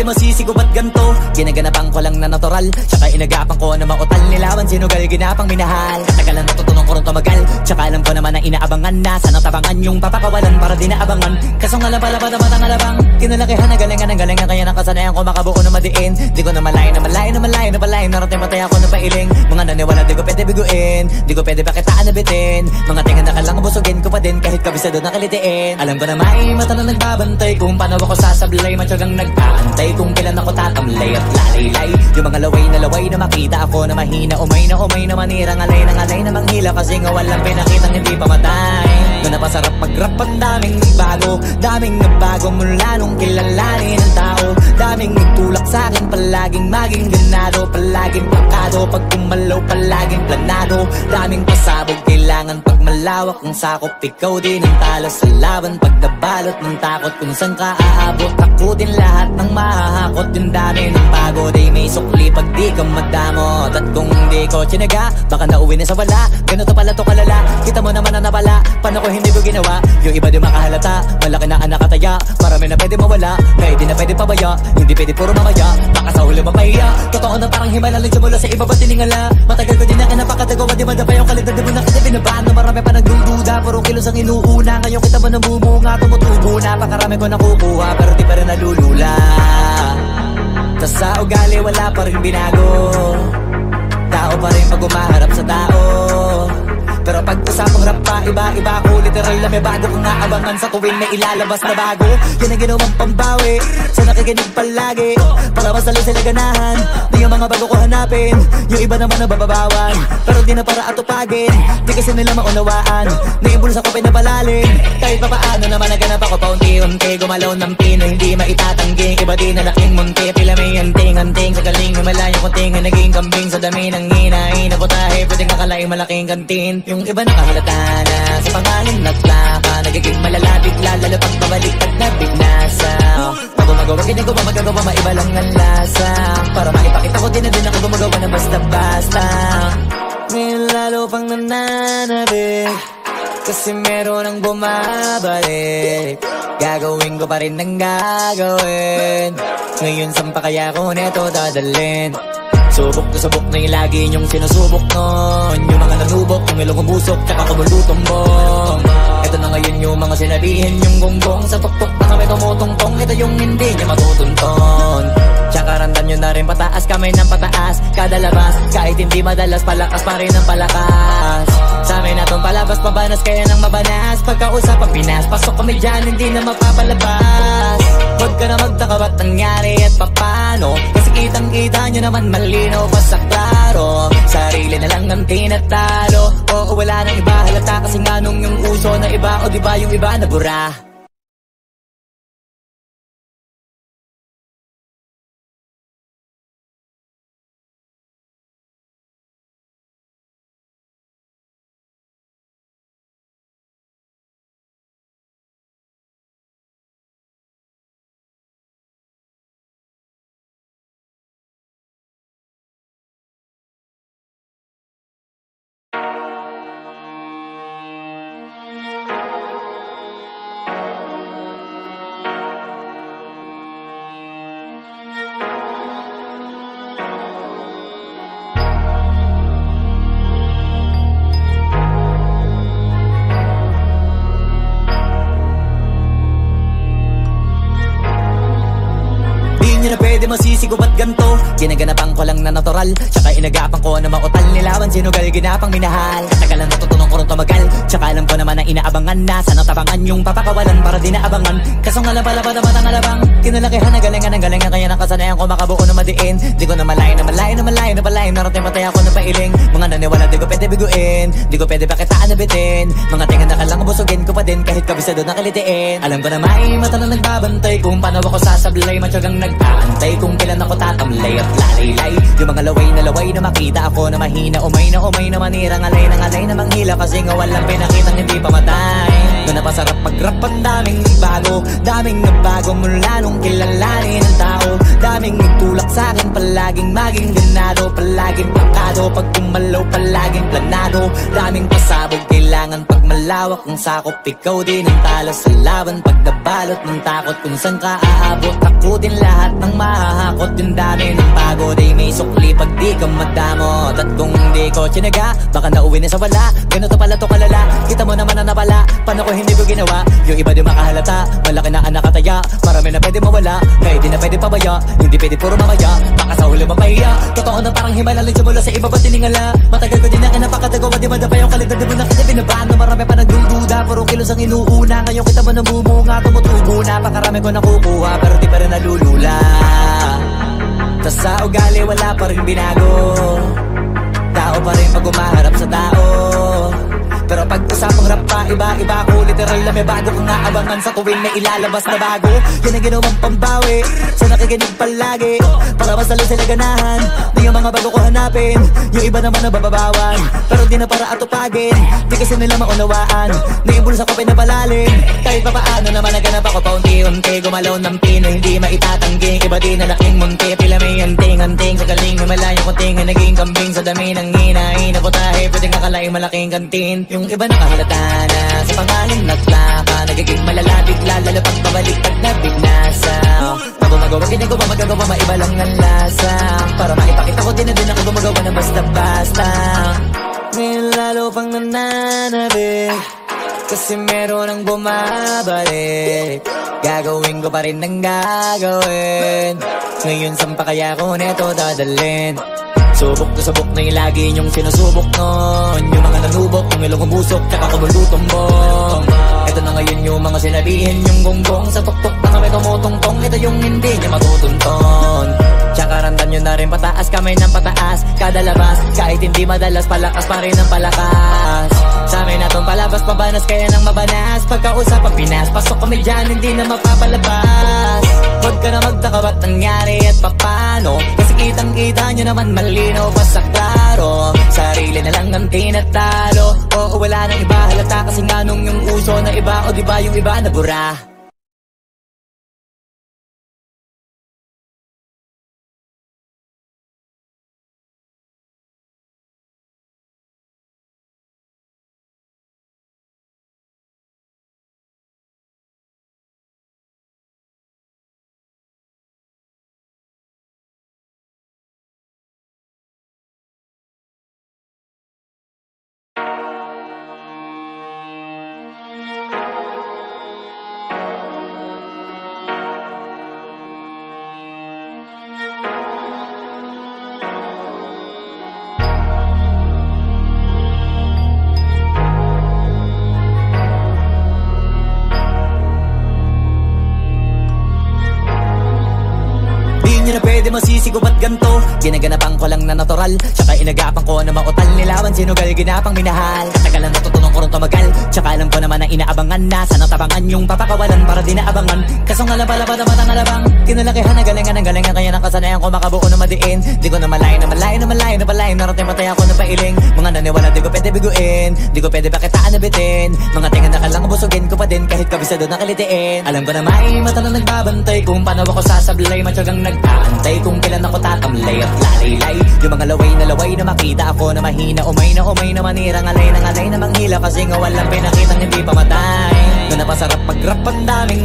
Masisigo ba't ganto? Ginaganapan ko lang na natural, tsaka inagapan ko na mautal. Nilawan sinugal, ginapang minahal. Katagalan natutunong ko rin tumagal, tsaka alam ko naman na inaabangan na. Sana tabangan yung papakawalan para di naabangan. Kaso nga lang pala pa naman ang alabang. Kinalakihan na galingan ang galingan, kaya nakasanayan ko makabuo na madiin. Di ko na malayo na malayo na malayo na palayo. Narating matay ako na pailing. Mga naniwala di ko pwede biguin, di ko pwede pakitaan na bitin. Mga tingan na kalang busugin ko pa din, kahit kabisado na kalitiin. Alam ko na may mata na nagbabantay kung paano ako sasablay. Matyagang nagpaantay kung kailan ako tatamlay at lalaylay. Yung mga laway na makita ako na mahina. Umay na manirang alay na manghila. Kasi nga walang pinakitang hindi pamatay. Na napasarap mag-rap, ang daming nagbago mula nung kilalanin ang tao. Daming nagtulak sa'kin, palaging maging ganado. Palaging pakado, pag kumalaw palaging planado. Daming pasabog, kailangan pag malawak ang sakop. Ikaw din ang talo sa laban pag nabalot ng takot. Kung saan ka aabot, ako din lahat ng mahahakot. Yung dami ng pagod ay may sukli pag di ka madamot. At kung di ko tsinaga, baka nauwi na sa wala. Ganito pala to kalala, kita mo naman na napala. Paano ko hindi ko ginawa, yung iba di makahalata. Malaki na anak kataya, marami na pwede mawala. Kahit di na pwede pabaya, hindi pwede puro mamaya. Baka sa huli mapahiya, totoo na parang himala lang mula sa iba ba tiningala. Matagal ko din na kinapakatagawa, di madapa yung kalidad. Di mo na kita binabaan, marami pa nagdududa. Puro kilos ang inuuna, ngayon kita mo namumunga. Tumutubo na, pakarami ko nakukuha, pero di pa rin nalulula. Tas sa ugali wala pa rin binago, tao pa rin pag umaharap sa tao. Pero pag usapang rap pa, iba-iba ako. Literal na may bago kong naabangan sa tuwing may ilalabas na bago. Yan ang ginawang pambawi sa nakikinig palagi, para mas lalo sila ganahan. Di yung mga bago ko hanapin, yung iba naman na bababawan. Pero di na para atupagin, di kasi nila maunawaan. Naimbulsa ko pinapalalim, kahit pa paano naman naganap ako paunti-unti. Gumalaw ng pino, hindi maitatanggi. Iba di na laking munti, pila may anting-anting. Sa galing na malayo kunting na naging kambing. Sa dami ng hinahin na putahe, pwedeng akalaing malaking kantin. Yung iba nakahalata na sa pangalan na plaka, nagiging malalapit lalo pag pabaliktad na binasa. Pag gumagawa, ginagawa, magagawa, maiba lang ang lasa. Para maipakita ko din na din ako gumagawa na basta-basta. Ngayon lalo pang nananabik, kasi meron ang bumabalik. Gagawin ko pa rin ang gagawin. Ngayon saan pa kaya ko neto dadalhin? Subok na subok na yung lagi niyong sinusubok nun. Yung mga nanubok, yung ilong umusok, tsaka kumulutong bong. Ito na ngayon yung mga sinabihin yung gonggong. Sa tuktok na kami tumutungtong, ito yung hindi niya matutunton. Tsaka randan nyo na rin pataas, kamay ng pataas. Kada labas, kahit hindi madalas, palakas pa rin ang palakas. Sa amin natong palabas, pabanas kaya nang mabanas. Pagkausap ang Pinas, pasok kami dyan, hindi na mapapalabas. Huwag ka na magtaka ba't nangyari at papano, kasi kitang-kita nyo naman malinaw pa sa klaro. Sarili na lang ang tinatalo, oo wala nang iba halata. Kasi nga nung yung uso na iba, o diba yung iba nabura. Hindi na pwede masisigo ba't ganto? Ginaganapan ko lang na natural, tsaka inagapan ko na mautal. Nilawan sinugal, ginapang minahal. Katagalan natutunan ko rin tumagal, tsaka alam ko naman na inaabangan na. Sana tabangan yung papakawalan para di naabangan. Kaso nga lang pala ba naman ang alabang kinalakihan na galingan ng galingan, kaya nakasanayan ko makabuo na madiin. Di ko na malayo na malayo na malayo na palayo. Narating patay ako na pailing. Mga naniwala di ko pwede biguin, di ko pwede pakitaan na bitin. Mga tingan na kalang busugin ko pa din kahit kabisado na kalitiin. Alam ko na may mata na nagbabantay kung paano ako sasablay. Matyagang nag-aantay kung kailan ako tatamlay at lalaylay. Yung mga laway na makita ako na mahina. Umay na manira, ngalay na manghila. Kasi nga walang pinakitang hindi pamatay. Na napasarap mag-rap, ang daming bago, daming nagbago mula nung kilalanin ang tao. Daming nagtulak sa'kin, palaging maging ganado, palaging plakado. Pag kumalaw, palaging planado. Daming pasabog, kailangan pag malawak ang sakop. Ikaw din ang talo sa laban, pag nabalot ng takot. Kung saan ka aabot, ako din lahat ng mahahakot. Yung dami ng pagod ay may sukli pag di ka madamot. At kung hindi ko tinaga, baka nauwi na sa wala. Ganito pala to kalala, kita mo naman na napala. Paano ko hindi ko ginawa? Yung iba di makahalata, malaki na ang nakataya. Marami na pwede mawala, kaya di na pwede pabaya. Hindi pwede puro mamaya, baka sa huli mapahiya. Totoo na parang himalalang simula sa iba ba tiningala. Matagal ko din na kinapakatagawa, di madapa yung kalidad. Di mo na kita binabaan na marami pa nagdududa. Puro kilos ang inuuna, ngayon kita mo namumunga. Tumutubo na, pakarami ko nakukuha, pero di pa rin nalulula. Tas sa ugali wala pa rin binago, tao pa rin pag umaharap sa tao. Pero pag usapang rap pa, iba-iba ako. Literal na may bago kong naabangan sa tuwing may ilalabas na bago. Yan ang ginawang pambawi sa nakikinig palagi, para mas lalo sila ganahan. Di yung mga bago ko hanapin, yung iba naman na bababawan. Pero di na para atupagin, di kasi nila maunawaan. Naimbulsa ko pinapalalim, kahit pa paano naman naganap ako paunti-unti. Gumalaw ng pino, hindi maitatanggi. Iba di na laking munti, pila may anting-anting. Sa galing na malayo kunting na naging kambing. Sa dami ng hinahin na putahe, pwedeng akalaing malaking kantin. Yung iba nakahalata na sa pangalan na plaka, nagiging malalapit lalo pag pabaliktad na binasa. Pag gumagawa, ginagawa, magagawa, maiba lang ang lasa. Para maipakita ko din na din ako gumagawa na basta-basta. Ngayon lalo pang nananabik, kasi meron ang bumabalik. Gagawin ko pa rin ang gagawin. Ngayon saan pa kaya ko neto dadalhin? Subok na subok na yung lagi niyong sinusubok nun. Yung mga nanubok, yung ilong umusok, tsaka kumulutumbong. Ito na ngayon yung mga sinabihin yung gonggong. Sa tuktok na kami tumutungtong, ito yung hindi niya matutunton. Tsaka randan nyo na rin pataas, kamay ng pataas kada labas, kahit hindi madalas, palakas pa rin ang palakas. Sa amin na tong palabas, pabanas kaya nang mabanas. Pagkausap ang Pinas, pasok kami dyan, hindi na mapapalabas. Huwag ka na magtaka ba't nangyari at papano, kasi kitang-kita nyo naman malinaw pa sa klaro. Sarili na lang ang tinatalo, oo wala nang iba halata, kasi nga nung yung uso na iba, o diba yung iba na bura. Di nyo na pwede masisigo ba't ganto, ginaganapan ko lang na natural, tsaka inagapan ko na mautal nilawan, sinugal ginapang minahal. Katagalan natutunan ko rin tumagal, tsaka alam ko naman na inaabangan na, sana tabangan yung papakawalan para di naabangan. Kaso nga labalabad ang matang alabang, kinalakihan ang galingan kaya nakasanayan ko makabuo na madiin. Di ko na malayo na malayo na malayo na palayo, narating patay ako na pailing. Mga naniwala di ko pwede biguin, di ko pwede bakitaan na bitin. Mga tinga na kalang busugin ko pa din, kahit kabisado na kalitiin. Alam ko na may mata na nagbabantay kung paano ako sasablay, matyagang nag-aantay kung kailan ako tatamlay at lalaylay. Yung mga laway na makita ako na mahina, umay na manirang alay na manghila, kasi nga walang pinakitang hindi pamatay. Na napasarap pag-rap, ang daming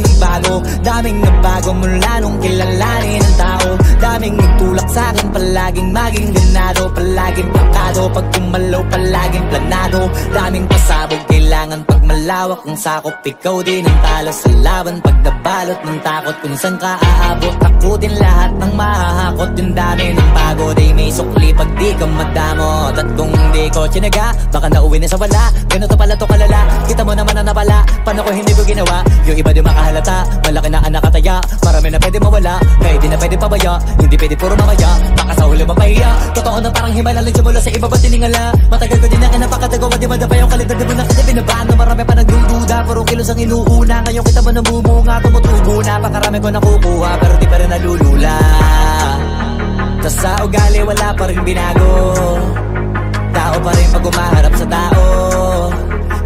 nagbago mula nung kilalanin ang tao. Daming nagtulak sa'kin, palaging maging ganado, palaging plakado, pag kumalaw palaging planado. Daming pasabog, kailangan pag malawak ang sakop, ikaw din ang talo sa laban. Pag nabalot ng takot kung saan ka aabot, takutin lahat ng mahahakot. Yung dami ng pagod ay may sukli pag di ka madamot. At kung hindi ko tsinaga, baka nauwi na sa wala. Ganito pala to kalala, kita mo naman na napala, paano ko hindi ko ginawa? Yung iba di makahalata, malaki na anak kataya, marami na pwede mawala, kaya di na pwede pabaya, hindi pwede puro mamaya, baka sa huli mapahiya. Totoo na parang himala lang simula sa iba ba tiningala. Matagal ko din na kinapakatagawa, di madapa yung kalidad, di mo na kasi binabano. Marami pa nagdududa, puro kilos ang inuuna, ngayon kita mo nabumunga, tumutubo na, pakarami ko nakukuha, pero di pa rin nalulula. Tas sa ugali wala pa rin binago, tao pa rin pag umaharap sa tao.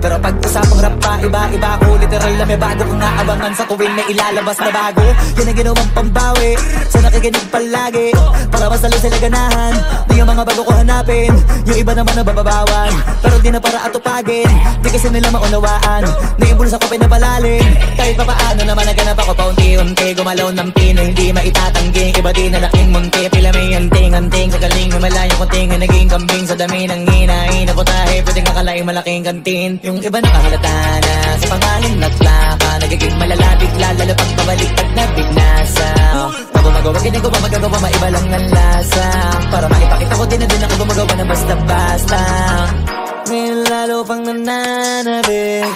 Pero pag usapang rap pa, iba-iba ko, literal na may bago kong naabangan sa tuwing na ilalabas na bago. Yan ang ginawang pambawi, so nakikinig palagi, para mas lalo sila ganahan. Di yung mga bago ko hanapin, yung iba naman nabababawan, pero di na para atupagin, di kasi nila maunawaan. Naimbulsa ko pinapalalim, kahit pa paano naman naganap ako paunti-unti. Gumalaw ng pino, hindi maitatanggi, iba di na laking munti. Pila may anting-anting, sa galing malayong kunting, naging kambing sa dami ng hinahin. Naputahe, pwedeng akalaing malaking kantin. Yung iba nakahalata na sa pangalan naglaka, nagiging malala bigla, lalo pag pabalik pag nabignasa. Pag gumagawa, ginagawa, magagawa, maiba lang ang lasa, para maipakita ko din na din ako gumagawa ng basta-basta. Ngayon lalo pang nananabik,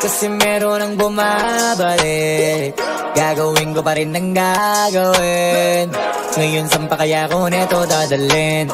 kasi meron ang bumabalik. Gagawin ko pa rin ang gagawin, ngayon saan pa kaya ko neto dadalhin?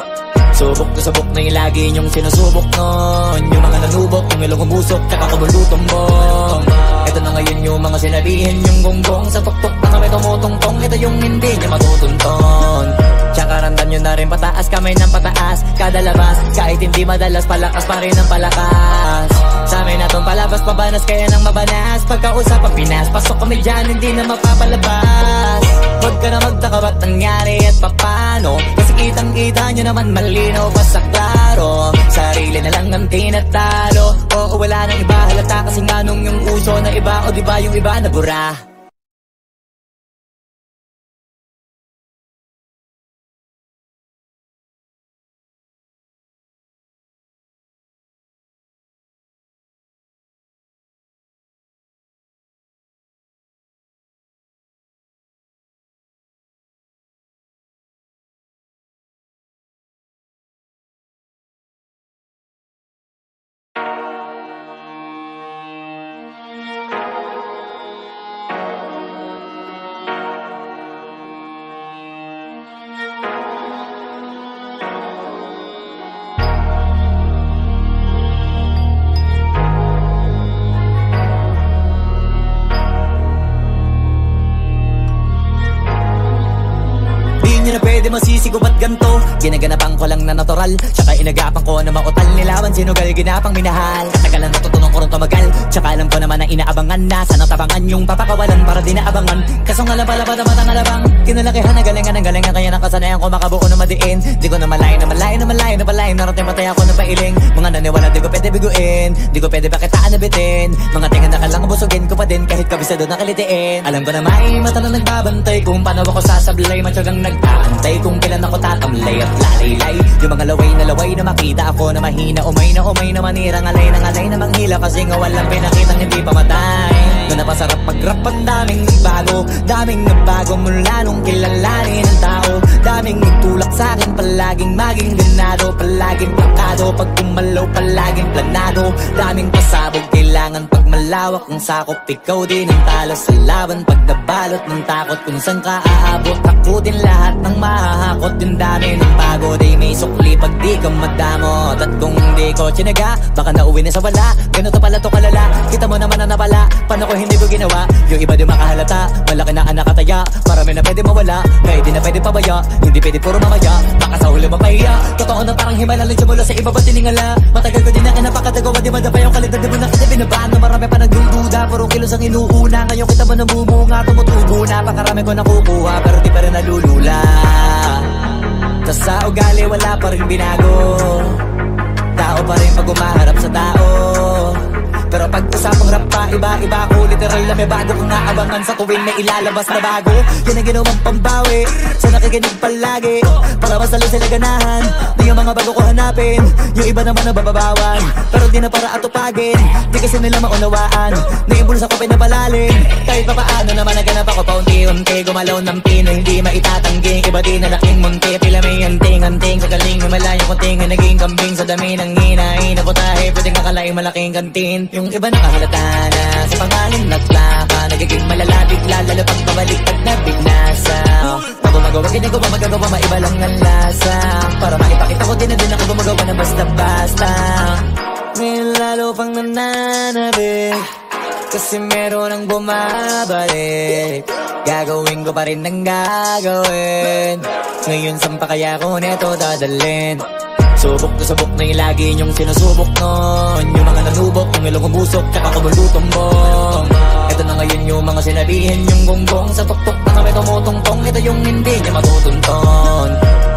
Subok na subok na yung lagi niyong sinusubok nun. Yung mga nanubok, yung ilong umusok, tsaka kumulutumbong. Ito na ngayon yung mga sinabihin yung gonggong. Sa tuktok na kami tumutungtong, ito yung hindi niya matutunton. Tsaka randan nyo na rin pataas, kamay ng pataas kada labas, kahit hindi madalas, palakas pa rin ang palakas. Sa amin na tong palabas, pabanas kaya nang mabanas. Pagkausap ang Pinas, pasok kami dyan, hindi na mapapalabas. Huwag ka na magtaka ba't nangyari at papano, kasi kitang-kita nyo naman malinaw pa sa klaro. Sarili na lang ang tinatalo, oo wala nang iba halata, kasi nga nung yung uso na iba, o diba yung iba na bura. pwede masisigo ba't ganto? Ginaganapan ko lang na natural, tsaka inagapan ko na mautal. Nilawan sinugal, ginapang minahal. Katagalan natutunan ko rin tumagal, tsaka alam ko naman na inaabangan na. Sana tabangan yung papakawalan para di naabangan. Kaso nga lang pala pa naman ang alabang kinalakihan na galingan, kaya nakasanayan ko makabuo na madiin. Di ko na malayo na malayo na malayo na palayo. Narating patay ako na pailing. Mga naniwala di ko pwede biguin, di ko pwede pakitaan na bitin. Mga tingan na kalang busugin ko pa din kahit kabisado na kalitiin. Alam ko na may mata na nagbabantay kung paano ako sasablay. Matyagang nagtaantay kung kailan ako tatamlay at lalaylay. Yung mga laway na makita ako na mahina. Umay na manirang alay na manghila. Kasi nga walang pinakitang hindi pamatay. Na napasarap mag-rap ang daming nagbago mula nung kilalanin ang tao. Daming nagtulak sa'kin, palaging maging ganado, palaging plakado. Pag kumalaw, palaging planado. Daming pasabog, kailangan pag malawak ang sakop. Ikaw din ang talo sa laban, pag nabalot ng takot. Kung saan ka aabot, ako din lahat ng mahahakot. Yung dami ng pagod ay may sukli pag di ka madamot. At kung hindi ko tsinaga, baka nauwi na sa wala. Ganito pala to kalala, kita mo naman na napala. Paano ko hindi ko ginawa? Yung iba di makahalata, malaki na anak kataya. Marami na pwede mawala, kahit di na pwede pabaya. Hindi pwede puro mamaya, baka sa huli mapahiya. Totoo na parang himala lang mula sa iba ba tiningala. Matagal ko din na kinapakatagawa, di madapa yung kalidad. Di mo na kita binabaan na marami pa nagdududa. Puro kilos ang inuuna, ngayon kita mo namumunga. Tumutubo na, pakarami ko nakukuha, pero di pa rin nalulula. Tas sa ugali wala pa rin binago. Tao pa rin pag umaharap sa tao. Pero pag usapang rap pa, iba ko. Literal na may bago kong naabangan sa tuwing may ilalabas na bago. Yan ang ginawang pambawi sa nakikinig palagi, para mas lalo sila ganahan. Di yung mga bago ko hanapin, yung iba naman nabababawan. Pero di na para atupagin, di kasi nila maunawaan. Naimbulsa ko pinapalalim, kahit pa paano naman naganap ako paunti-unti. Gumalaw ng pino, hindi maitatanggi. Iba di na laking munti, pila may anting-anting. Sa galing may malayong kunting, naging kambing. Sa dami ng hinahin ako tahe, pwedeng akalaing malaking kantin. Yung iba nakahalata na sa pangalan naglaka, nagiging malalapit lalo pag pabaliktad na binasa. Pag gumagawa, ginagawa, magagawa, maiba lang ang lasa. Para maipakita ko din na din ako gumagawa na basta-basta. Ngayon lalo pang nananabik, kasi meron ang bumabalik. Gagawin ko pa rin ang gagawin. Ngayon saan pa kaya ko neto dadalhin? Subok na yung lagi niyong sinusubok nun. Yung mga nanubok, yung ilong umusok, tsaka kumulutumbong. Ito na ngayon yung mga sinabihin, yung gonggong sa tuktok na kami tumutungtong. Ito yung hindi niya matutunton.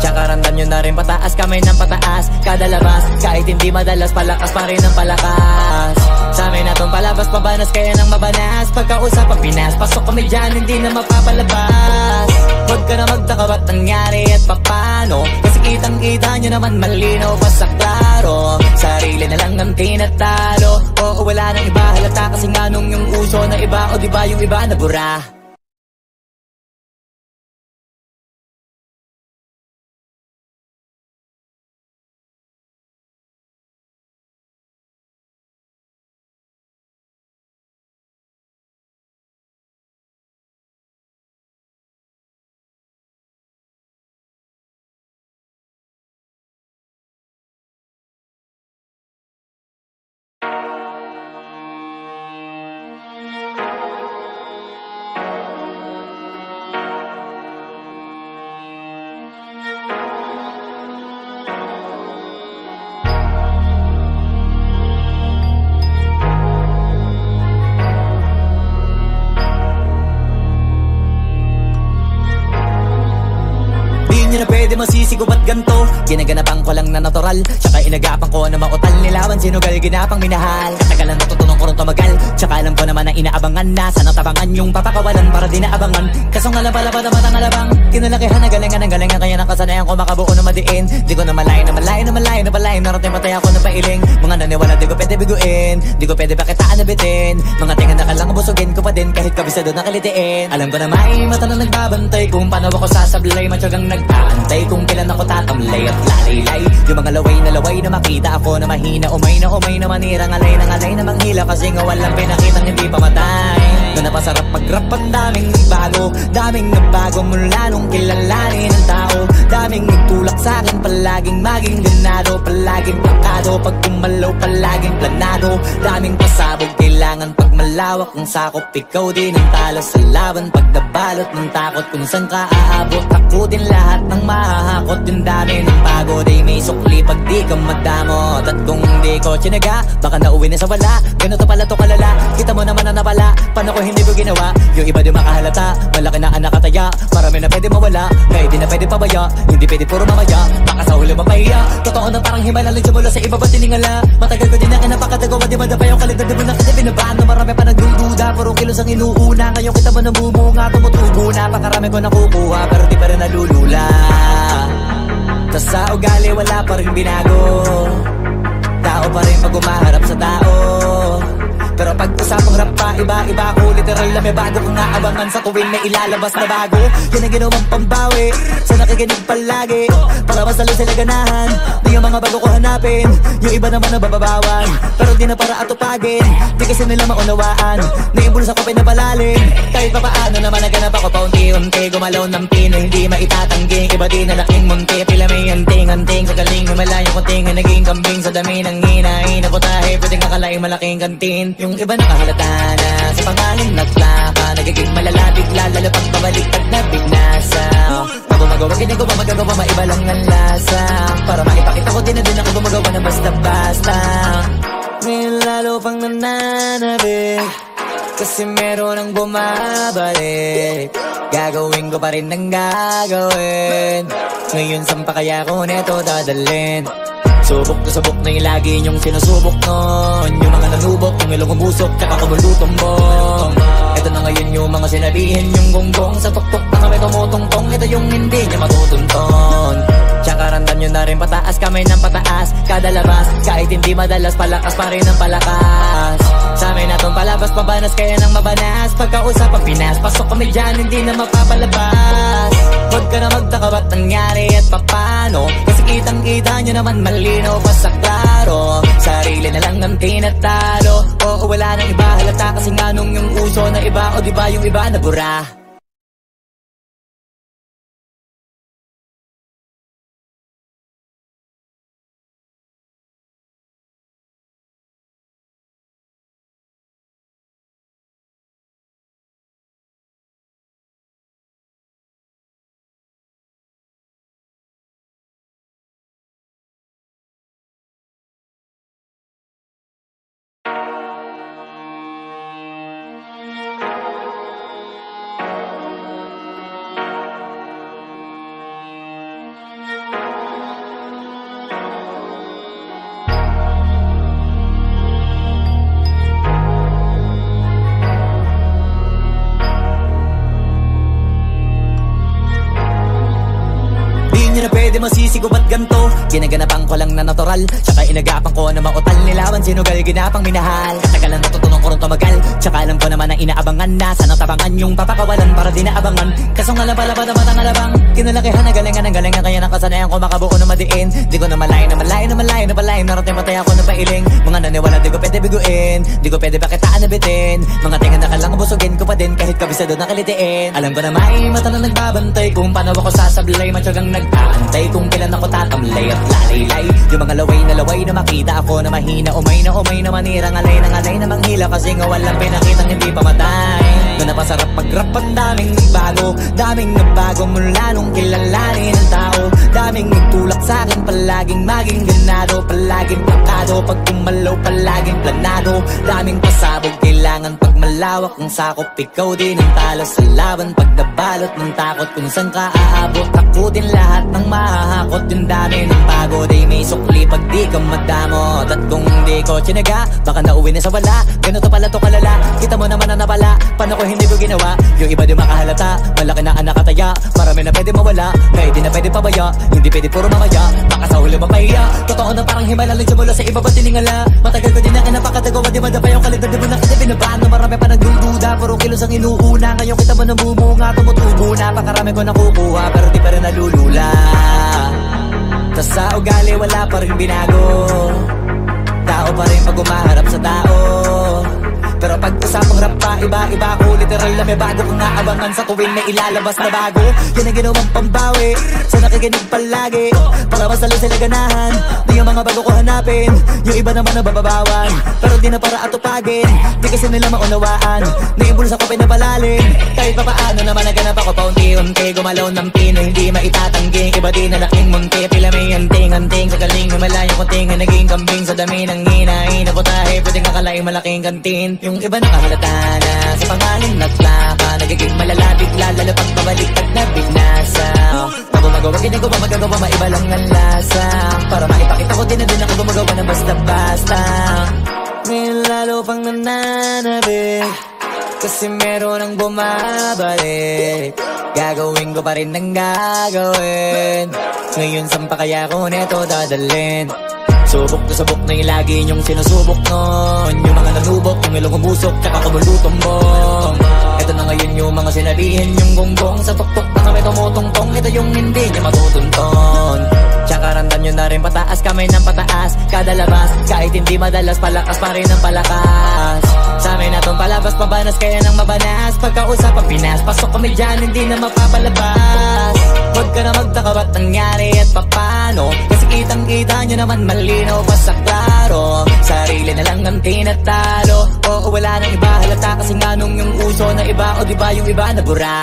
Tsaka randan nyo na rin pataas, kamay ng pataas. Kada labas, kahit hindi madalas, palakas pa rin ang palakas. Sa amin na tong palabas, pabanas kaya nang mabanas. Pagkausap ang Pinas, pasok kami dyan, hindi na mapapalabas. Huwag ka na magtaka ba't nangyari at papano, kasi kitang-kita nyo naman malinaw pa sa klaro. Sarili na lang ang tinatalo. Oo, wala nang iba halata, kasi nga nung yung uso na iba, o diba yung iba nabura. Pwede masisigo ba't ganto? Ginaganapan ko lang na natural, tsaka inagapan ko na mautal. Nilawan sinugal, ginapang minahal. Katagalan natutunan ko rin tumagal, tsaka alam ko naman na inaabangan na. Sana tabangan yung papakawalan para di naabangan. Kaso nga lang pala pa naman ang alabang kinalakihan na galingan, kaya nakasanayan ko makabuo na madiin. Di ko na malayo na palayo. Narating patay ako na pailing. Mga naniwala di ko pwede biguin, di ko pwede pakitaan na bitin. Mga tingan na kalang busugin ko pa din kahit kabisado na kalitiin. Alam ko na may mata na nagbabantay kung paano ako sasablay. Matyagang nagtaantay kung kailan ako tatamlay at lalaylay. Yung mga laway na makita ako na mahina. Umay na manirang alay na manghila. Kasi nga walang pinakitang hindi pamatay. Na napasarap mag-rap ang daming nagbago mula nung kilalanin ang tao. Daming nagtulak sa'kin, palaging maging ganado, palaging plakado. Pag kumalaw, palaging planado. Daming pasabog, kailangan pag malawak ang sakop. Ikaw din ang talo sa laban pag nabalot ng takot. Kung saan ka aabot, ako din lahat ng mahahakot. Yung dami ng pagod ay may sukli pag di ka madamot. At kung hindi ko tinaga, baka nauwi na sa wala. Ganito pala to kalala, kita mo naman na napala. Paano ko hindi ko ginawa, yung iba di makahalata. Malaki na anak kataya, marami na pwede mawala. Kaya di na pwede pabaya, hindi pwede puro mamaya. Baka sa huli mapahiya, totoo na parang himala. Lang mula sa iba ba tiningala. Matagal ko din na kinapakatagawa, di madapa yung kalidad. Di mo na kita binabaan na marami pa nagdududa. Puro kilos ang inuuna, ngayon kita mo namumunga. Tumutubo na, pakarami ko nakukuha, pero di pa rin nalulula. Tas sa ugali wala pa rin binago, tao pa rin pag umaharap sa tao. Pero pag usapang rap pa, iba-iba ko. Literal na may bago kong naabangan sa tuwing may ilalabas na bago. Yan ang ginawang pambawi sa nakikinig palagi. Palabas na lang sila ganahan na yung mga bago ko hanapin. Yung iba naman nabababawan, pero di na para atupagin. Di kasi nila maunawaan na yung bulsa ko pinapalalim. Kahit pa paano naman naganap ako paunti-unti. Gumalaw ng pino, hindi maitatanggi. Iba di na laking munti, pila may anting-anting. Sa galing humalayo kunting ang naging kambing. Sa dami ng hinahin na putahe, pwedeng akalaing malaking kantin. Yung iba nakahalata na sa pangalan nagplaka. Nagiging malala bigla, lalo pag pabaliktad na bignasa. Pag gumagawa, ginagawa, magagawa, maiba lang ang lasa. Para maipakita ko din na din ako gumagawa na basta-basta. Ngayon lalo pang nananabik, kasi meron ang bumabalik. Gagawin ko pa rin ang gagawin. Ngayon saan pa kaya ko neto dadalhin? Subok na subok na yung lagi niyong sinusubok nun. Yung mga nanubok, yung ilong umusok, tsaka kumulutumbong. Ito na ngayon yung mga sinabihin yung gonggong. Sa tuktok na kami tumutungtong, ito yung hindi niya matutunton. Tsaka randam nyo na rin pataas, kamay ng pataas. Kada labas, kahit hindi madalas, palakas pa rin ang palakas. Sa amin na tong palabas, pabanas kaya nang mabanas. Pagkausap ang Pinas, pasok kami dyan, hindi na mapapalabas. Huwag ka na magtaka ba't nangyari at papano, kasi kitang-kita nyo naman malinaw pa sa klaro. Sarili na lang ang tinatalo. Oo, wala nang iba halata, kasi nga nung yung uso na iba. O diba yung iba na bura. Hindi nyo na pwede masisigo ba't ganto? Ginaganapan ko lang na natural, tsaka inagapan ko na mautal. Nilawan sinugal, ginapang minahal. Katagalan natutunan ko rin tumagal, tsaka alam ko naman na inaabangan na. Sanang tabangan yung papakawalan para di naabangan. Kaso nga lapalapa naman ang alabang kinalakihan na galingan ng galingan. Kaya nakasanayan ko makabuo na madiin. Di ko na malayo na malayo na malayo na malayo. Narating patay ako ng pailing. Mga naniwala di ko pwede biguin, di ko pwede pakitaan na bitin. Mga tinga na kalang busugin ko pa din, kahit kabisado na kalitiin. Alam ko na may mata na nagbabantay kung paano ako sasablay. Matyagang nag-aantay kung kailan ako tatamlay at lalaylay. Yung mga laway na makita ako na mahina. Umay na manirang alay na manghila. Kasi nga walang pinakitang hindi pamatay. Doon na pasarap mag-rap, ang daming nagbago mula nung kilalanin ang tao. Daming nagtulak sa'kin, palaging maging ganado. Palaging plakado, pag kumalaw palaging planado. Daming pasabog, kailangan pag malawak ang sakop. Ikaw din ang talo sa laban pag nabalot ng takot. Kung saan ka aabot, ako din lahat ng mahahakot. Yung dami ng pagod ay may sukli pag di ka madamot. At kung hindi ko tinaga, baka nauwi na sa wala. Ganito pala to kalala, kita mo naman na napala. Paano ko hindi ko ginawa, yung iba di makahalata. Malaki na anak kataya, marami na pwede mawala. Kaya di na pwede pabaya, hindi pwede puro mamaya. Baka sa huli mapahiya, totoo na parang himala. Lang mula sa iba ba tiningala. Matagal ko din na kinapakatagawa, di madapa yung kalidad. Di mo na kita binabaan na marami pa nagdududa. Puro kilos ang inuuna, ngayon kita mo namumunga. Tumutubo na, pakarami ko nakukuha, pero di pa rin nalulula. Tas sa ugali wala pa rin binago, tao pa rin pag umaharap sa tao. Pero pag usapang rap pa, iba-iba ko. Literal na may bago kong naabangan sa tuwing may ilalabas na bago. Yan ang ginawang pambawi sa nakikinig palagi, para mas lalo sila ganahan. Di yung mga bago ko hanapin, yung iba naman nabababawan. Pero di na para atupagin, di kasi nila maunawaan. Naimbulsa ko pinapalalim, kahit pa paano naman naganap ako paunti-unti. Gumalaw ng pino, hindi maitatanggi. Iba di na laking munti, pila may anting-anting. Sa galing may malayong kunting na naging kambing. Sa dami ng hinahin na putahe, pwedeng akalaing malaking kantin. Yung iba nakahalata na sa pangalan at plaka, nagiging malala bigla, lalo pag pabaliktad na bignasa. Gumagawa, ginagawa, magagawa, maiba lang ang lasa. Para maipakita ko din na din ako gumagawa ng basta-basta. Ngayon lalo pang nananabik, kasi meron ang bumabalik. Gagawin ko pa rin ng gagawin. Ngayon saan pa kaya ko neto dadalhin? Subok to subok na yung lagi niyong sinusubok nun. Yung mga nanubok, yung ilong umusok, tsaka kumulutumbong. Ito na ngayon yung mga sinabihin yung gonggong. Sa tuktok na kami tumutungtong, ito yung hindi niya matutunton. Tsaka randan nyo na rin pataas, kamay ng pataas. Kada labas, kahit hindi madalas, palakas pa rin ang palakas. Sa amin na tong palabas, pabanas kaya nang mabanas. Pagkausap ang Pinas, pasok kami dyan, hindi na mapapalabas. Huwag ka na magtaka ba't nangyari at papano, kasi kitang-kita nyo naman malinaw pa sa klaro. Sarili na lang ang tinatalo, oo wala nang iba halata. Kasi nga nung yung uso na iba, o diba yung iba na bura.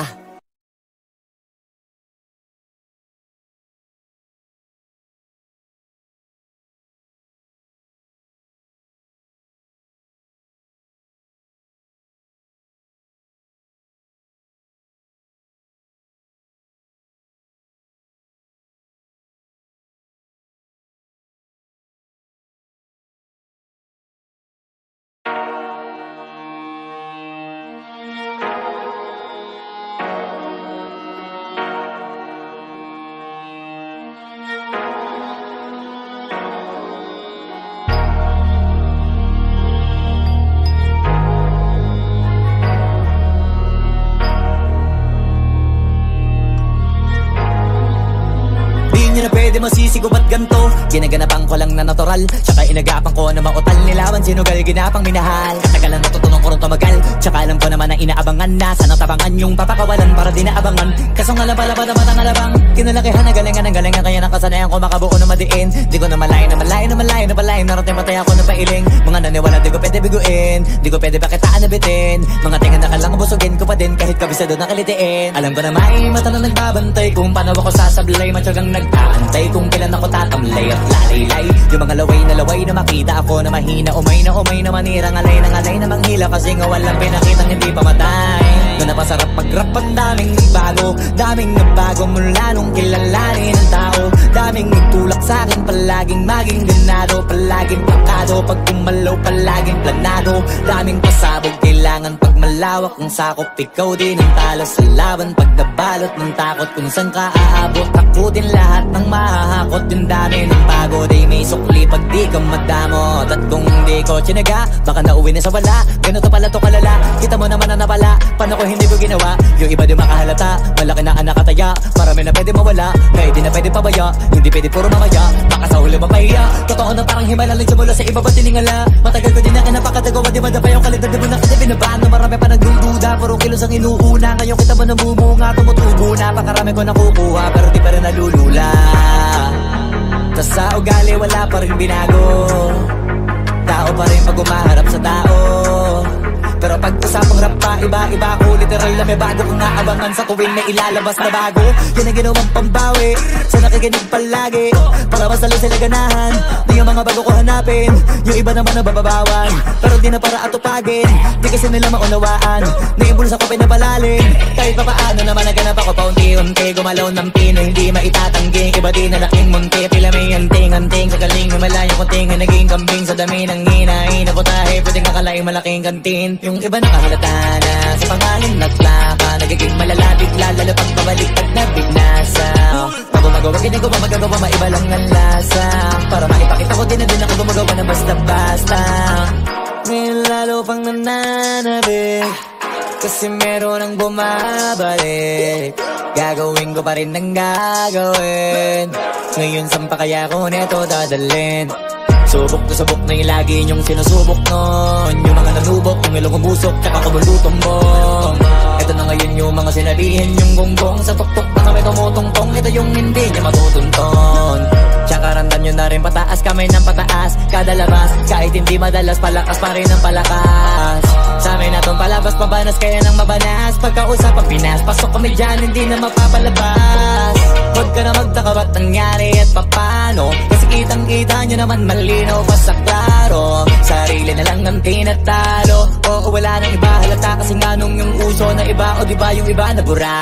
Di na pwede masisigo ba't ganto? Ginaganapan ko lang na natural, tsaka inagapan ko na mautal. Nilawan sinugal, ginapang minahal. Katagalan natutunong ko rin tumagal, tsaka alam ko naman na inaabangan na. Sana tabangan yung papakawalan para di naabangan. Kaso nga lang pala pa naman ang alabang kinalakihan na galingan ng galingan, kaya nakasanayan ko makabuo na madiin. Di ko na malayo na malayo na malayo na palayo. Narating matay ako na pailing. Mga naniwala di ko pwede biguin, di ko pwede bakitaan na bitin. Mga tingan na kalang busugin ko pa din, kahit kabisado na kalitiin. Alam ko na may mata na nagbabantay kung paano ako sasablay. Matyagang nagtaantay kung kailan ako tatamlay at lalaylay. Yung mga laway na makita ako na mahina, umay na manirang alay na manghila. Kasi nga walang pinakitang hindi pamatay. Na napasarap mag-rap, ang daming nagbago mula nung kilalanin ang tao. Daming nagtulak sa'kin, palaging maging ganado, palaging plakado. Pag kumalaw, palaging planado. Daming pasabog, kailangan pag malawak ang sakop. Ikaw din ang talo sa laban, pag nabalot ng takot. Kung saan ka aabot, ako din lahat ng mahahakot. Yung dami ng pagod ay may sukli pag di ka madamot. At kung hindi ko tsinaga, baka nauwi na sa wala. Ganito pala to kalala, kita mo naman na napala. Paano ko hindi ko ginawa? Yung iba di makahalata, malaki na anak kataya. Marami na pwede mawala, kahit di na pwede pabaya. Hindi pwede puro mamaya, baka sa huli mapahiya. Totoo na parang himala lang simula sa iba ba tiningala. Matagal ko din na kinapakatagawa, di madapa yung kalidad. Di mo na kita binabaan na marami pa nagdududa. Puro kilos ang inuuna, ngayon kita mo namumunga. Tumutubo na, pakarami ko nakukuha, pero di pa rin nalulula. Tas sa ugali wala pa rin binago, tao pa rin pag umaharap sa tao. Pero pag usapang rap pa, iba-iba ko. Literal na may bago kong naabangan sa tuwing may ilalabas na bago. Yan ang ginawang pambawi sa nakikinig palagi, para mas lalo sila ganahan. Di yung mga bago ko hanapin, yung iba naman nabababawan. Pero di na para atupagin, di kasi nila maunawaan. Naimbulsa ko pinapalalim, kahit pa paano naman naganap ako paunti-unti. Gumalaw ng pino, hindi maitatanggi. Iba di na laking munti, pila may anting-anting. Sa galing may malayong kunting na naging kambing. Sa dami ng hinahin na putahe, pwedeng akalaing malaking kantin. Yung iba nakahalata na sa pangalan at plaka, nagiging malala bigla, lalo pag pabaliktad na bignasa. Pag gumagawa, ginagawa, magagawa, maiba lang ang lasa. Para maipakita ko din na din ako gumagawa ng basta-basta. Ngayon lalo pang nananabik, kasi meron ang bumabalik. Gagawin ko pa rin ng gagawin. Ngayon saan pa kaya ko neto dadalhin? Subok na subok na yung lagi nyong sinusubok nun. Yung mga nanubok, yung ilong umusok, tsaka kumulutumbong. Ito na ngayon yung mga sinalihin yung gonggong. Sa tuktok na kami tumutungtong, ito yung hindi niya matutunton. Tsaka randam nyo na rin pataas, kamay ng pataas kada labas, kahit hindi madalas, palakas pa rin ang palakas. Sa amin na tong palabas, pabanas kaya nang mabanas. Pagkausap ang Pinas, pasok kami dyan, hindi na mapapalabas. Huwag ka na magtaka ba't nangyari at papano, kasi kitang-kita nyo naman malinaw pa sa klaro. Sarili na lang ang tinatalo, oo wala nang iba, halata kasi nga nung yung uso na iba, o diba yung iba na bura.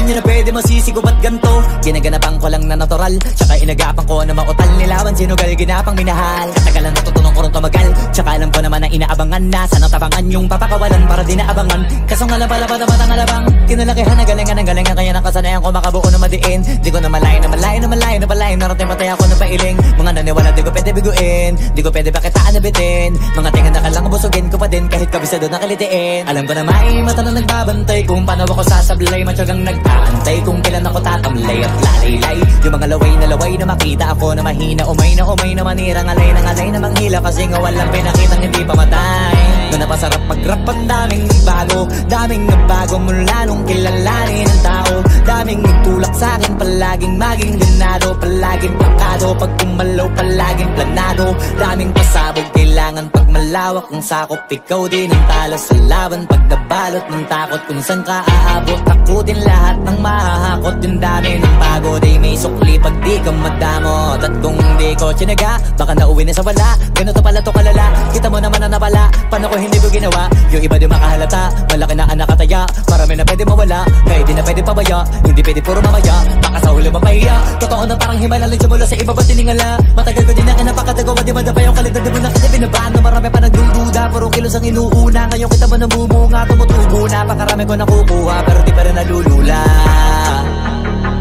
Na pwede masisigo ba't ganto? Ginaganapan ko lang na natural, tsaka inagapan ko na mautal. Nilawan sinugal, ginapang minahal. Katagalan natutunan ko rin tumagal, tsaka alam ko naman na inaabangan na. Sana tabangan yung papakawalan para di naabangan. Kaso nga lang pala ba naman ang alabang kinalakihan na galingan ng galingan, kaya nakasanayan ko makabuo na madiin. Di ko na malayo na malayo na malayo na malayo. Narating patay ako na pailing. Mga naniwala di ko pwede biguin, di ko pwede pakitaan na bitin. Mga tingan na kalang busugin ko pa din kahit kabisado na kalitiin. Alam ko na may mata na nagbabantay kung paano ako sasablay. Matyagang nagtaantay kung kailan ako tatamlay at lalaylay. Yung mga laway na makita ako na mahina, umay na manira, ngalay na manghila, kasi nga walang pinakitang hindi pa matay. Na napasarap mag-rap, ang daming bago, daming nagbago mula nung kilalanin ang tao. Daming nagtulak sa'kin, palaging maging ganado, palaging plakado, pag kumalaw palaging planado. Daming pasabog, kailangan pag malawak ang sakop, ikaw din ang talo sa laban. Pag nabalot ng takot kung saan ka aabot, takutin lahat ng mahahakot. Yung dami ng pagod ay may sukli pag di ka madamot. At kung di ko tsinaga, baka nauwi na sa wala. Ganito pala to kalala, kita mo naman na napala. Paano ko hindi ko ginawa? Yung iba di makahalata, malaki na ang nakataya. Marami na pwede mawala, kaya di na pwede pabaya. Hindi pwede puro mamaya, baka sa huli mapahiya. Totoo na parang himalalin simula sa iba ba tiningala. Matagal ko din na kinapakatagawa, di madapa yung kalidad. Di mo na kita binabaan na marami pa nagdududa. Puro kilos ang inuuna, ngayon kita mo namumunga. Tumutubo na, pakarami ko nakukuha, pero di pa rin nalulula.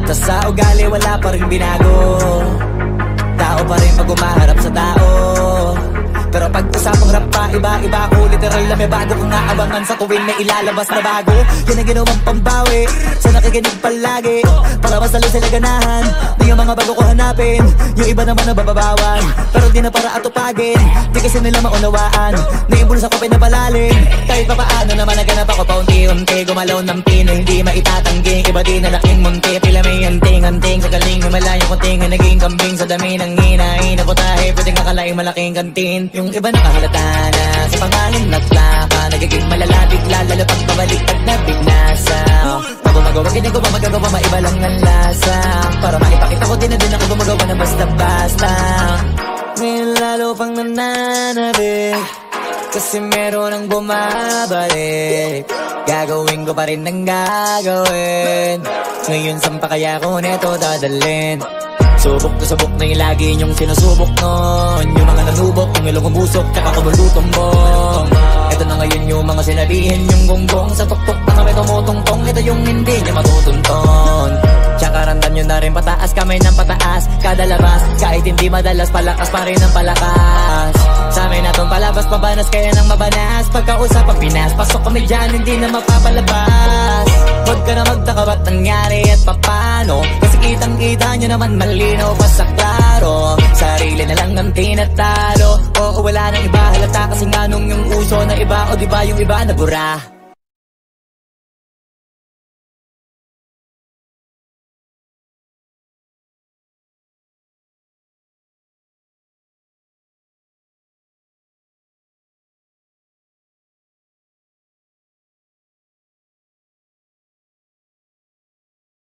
Tas sa ugali wala pa rin binago, tao pa rin pag umaharap sa tao. Pero pag usapang rap pa, iba-iba ko. Literal na may bago kong naabangan sa tuwing may ilalabas na bago. Yan ang ginawang pambawi sa nakikinig palagi, para mas lalo sila ganahan na yung mga bago ko hanapin. Yung iba naman nababawan, pero di na para atupagin. Di kasi nila maunawaan na yung bulsa ko pinapalalim. Kahit pa paano naman naganap ako paunti-unti, gumalaw ng pino, hindi maitatanggi. Iba di na laking munti, pila may anting-anting. Sa galing may malayong kunting, naging kambing sa dami ng hinahin na putahe. Pwedeng kakalaing malaking kantin. Yung iba nakahalata na sa pangalan na plaka, nagiging malala bigla, lalo pag pabaliktad na bignasa. Pag gumagawa, ginagawa, magagawa, maiba lang ang lasa. Para maipakita ko din na din ako gumagawa na basta-basta. Ngayon lalo pang nananabik, kasi meron ang bumabalik. Gagawin ko pa rin ang gagawin. Ngayon saan pa kaya ko neto dadalhin? Subok na subok na yung lagi nyong sinusubok nun. Yung mga nanubok, yung ilong umusok, tsaka kumulutumbong. Ito na ngayon yung mga sinalihin yung gonggong. Sa tuktok na kami tumutungtong, ito yung hindi niya matutunton. Tsaka randam nyo na rin pataas, kamay ng pataas kada labas, kahit hindi madalas, palakas pa rin ang palakas. Sa amin na tong palabas, pabanas kaya nang mabanas. Pagkausap ang Pinas, pasok kami dyan, hindi na mapapalabas. Huwag ka na magtaka ba't nangyari at papano, kasi kitang-kita nyo naman malinaw pa sa klaro. Sarili na lang ang tinatalo, oo wala nang iba, halata kasi nga nung yung uso na iba, o diba yung iba na bura.